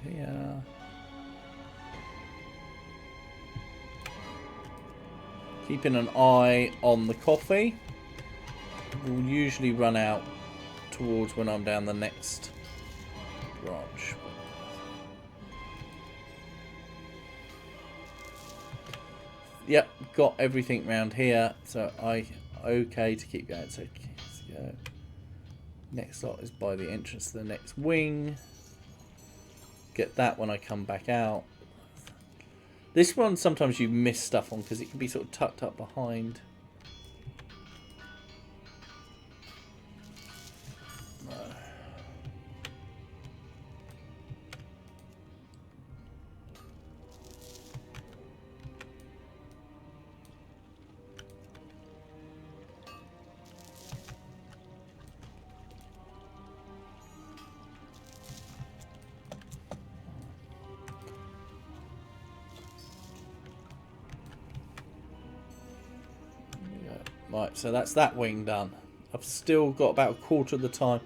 here. Keeping an eye on the coffee. We'll usually run out towards when I'm down the next branch. Yep, got everything round here, so okay to keep going. So let's go. Next lot is by the entrance to the next wing. Get that when I come back out. This one sometimes you miss stuff on because it can be sort of tucked up behind. Right, so that's that wing done. I've still got about a quarter of the time.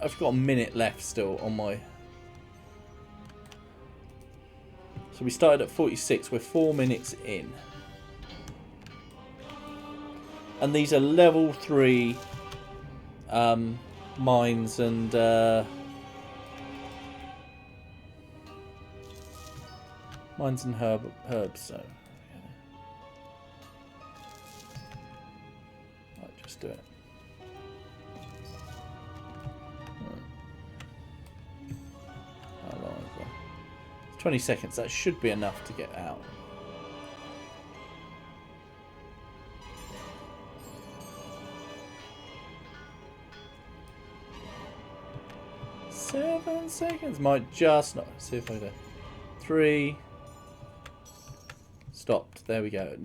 I've got a minute left still on my... So we started at 46. We're 4 minutes in. And these are level 3 mines and... mines and herbs, so... Right, just do it. How long is that? 20 seconds, that should be enough to get out. Seven seconds, might just not. See if I do. 3. Stopped. There we go.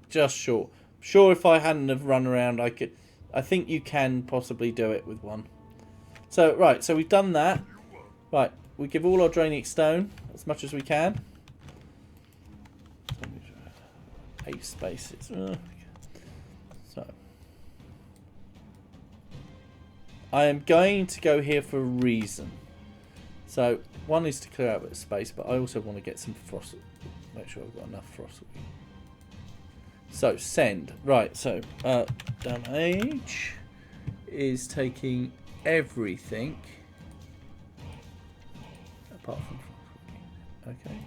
Just short. Sure, if I hadn't have run around, I could. I think you can possibly do it with one. So right, so we've done that. Right, we give all our draining stone as much as we can. 8 spaces. So I am going to go here for a reason. So one is to clear out a bit of space, but I also want to get some frost. Make sure I've got enough frost. So send. Right, so damage is taking everything apart from frost. Okay.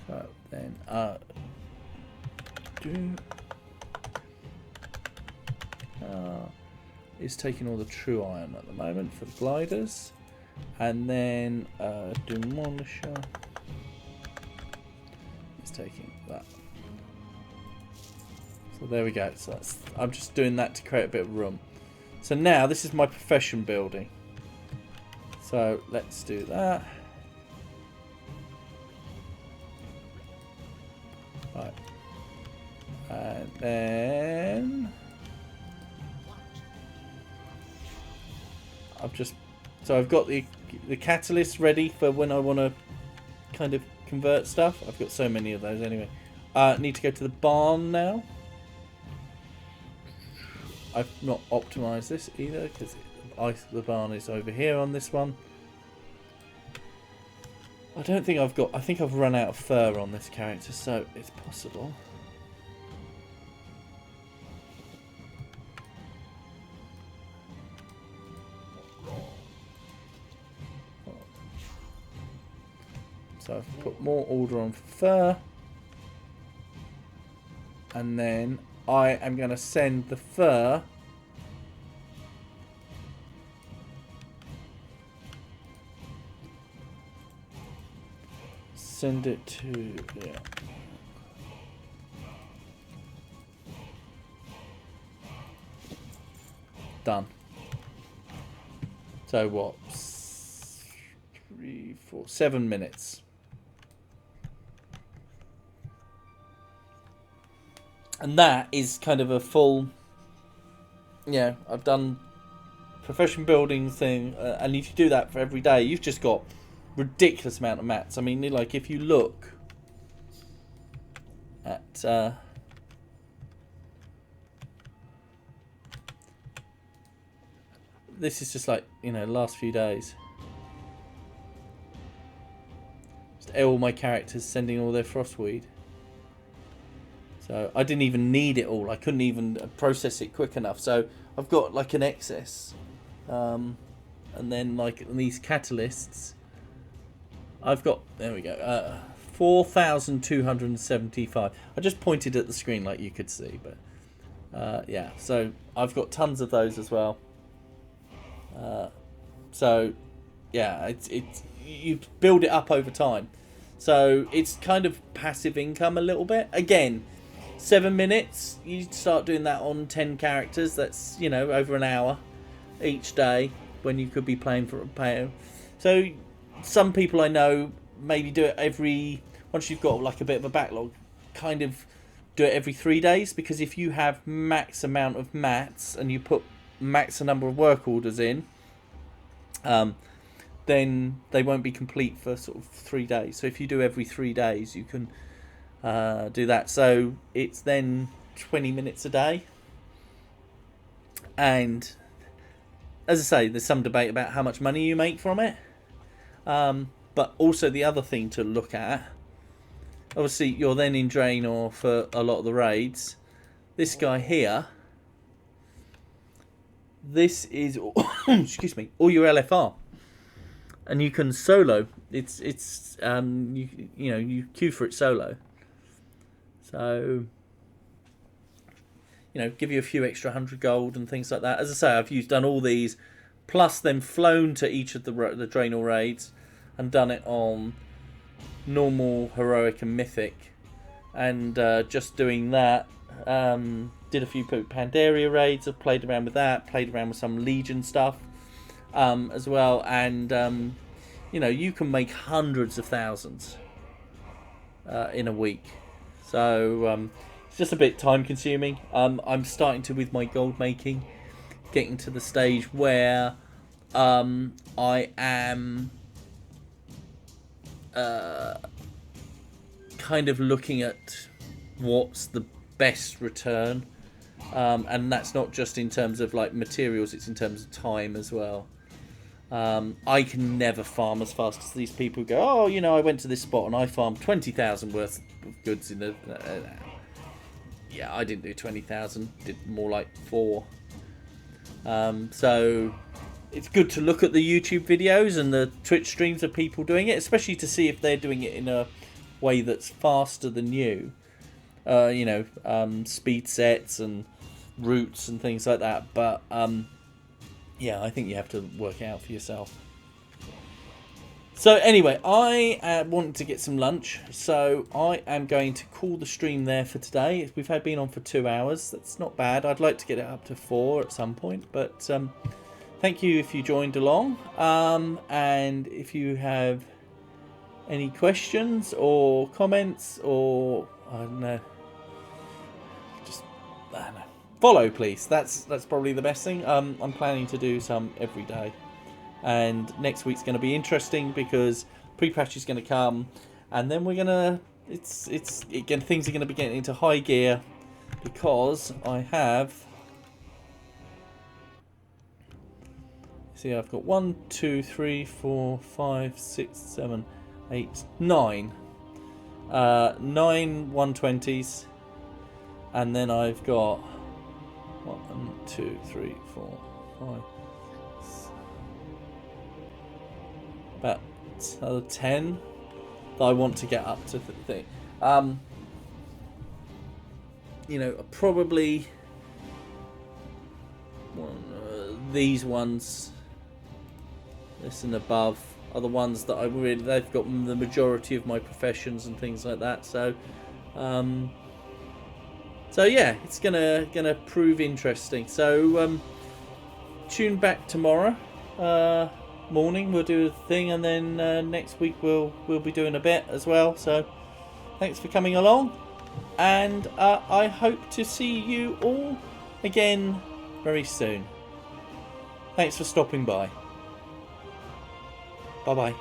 So then is taking all the true iron at the moment for the gliders. And then Demolisher is taking that. So there we go. So I'm just doing that to create a bit of room. So now this is my profession building. So let's do that. Right. And then I've got the catalyst ready for when I want to kind of convert stuff. I've got so many of those anyway. Need to go to the barn now. I've not optimized this either because the barn is over here on this one. I don't think I've got... I think I've run out of fur on this character, so it's possible. So I've put more order on fur. And then I am going to send the fur send it to yeah. Done. So what? 3, 4, 7 minutes. And that is kind of a full, yeah, I've done profession building thing, and if you do that for every day, you've just got ridiculous amount of mats. I mean, like if you look at this is just like, you know, last few days. Just all my characters sending all their frostweed. So I didn't even need it all. I couldn't even process it quick enough. So I've got like an excess. And then like these catalysts, I've got, there we go, 4,275. I just pointed at the screen like you could see, but yeah. So I've got tons of those as well. So yeah, it's you build it up over time. So it's kind of passive income a little bit. Again, 7 minutes, you start doing that on 10 characters, that's, you know, over an hour each day when you could be playing for a payer. So some people I know maybe do it once you've got like a bit of a backlog, kind of do it every 3 days, because if you have max amount of mats and you put max number of work orders in, then they won't be complete for sort of 3 days. So if you do every 3 days, you can do that. So it's then 20 minutes a day. And as I say, there's some debate about how much money you make from it. But also the other thing to look at, obviously you're then in Draenor for a lot of the raids. This guy here, this is excuse me, all your LFR, and you can solo. It's you queue for it solo. So give you a few extra 100 gold and things like that. As I say, I've done all these, plus then flown to each of the Draenor raids and done it on normal, heroic and mythic, and just doing that, did a few Pandaria raids. I've played around with that, played around with some Legion stuff as well, and you can make hundreds of thousands in a week. So it's just a bit time consuming. I'm starting to, with my gold making, getting to the stage where I am kind of looking at what's the best return, and that's not just in terms of like materials, it's in terms of time as well. I can never farm as fast as these people go, I went to this spot and I farmed 20,000 worth of goods in the I didn't do 20,000, did more like 4. So it's good to look at the YouTube videos and the Twitch streams of people doing it, especially to see if they're doing it in a way that's faster than you. Speed sets and routes and things like that. But I think you have to work it out for yourself. So anyway, I wanted to get some lunch, so I am going to call the stream there for today. We've been on for 2 hours. That's not bad. I'd like to get it up to 4 at some point, but thank you if you joined along. And if you have any questions or comments, or I don't know, follow, please. That's probably the best thing. I'm planning to do some every day. And next week's going to be interesting because pre-patch is going to come, and then we're going to things are going to be getting into high gear because I have, see, I've got 1, 2, 3, 4, 5, 6, 7, 8, 9 120s, and then I've got 1, 2, 3, 4, 5. About another 10 that I want to get up to the thing. Probably these ones, this and above, are the ones that they've got the majority of my professions and things like that. So, it's gonna prove interesting. So, tune back tomorrow. Morning we'll do a thing, and then next week we'll be doing a bit as well. So thanks for coming along, and I hope to see you all again very soon. Thanks for stopping by. Bye bye.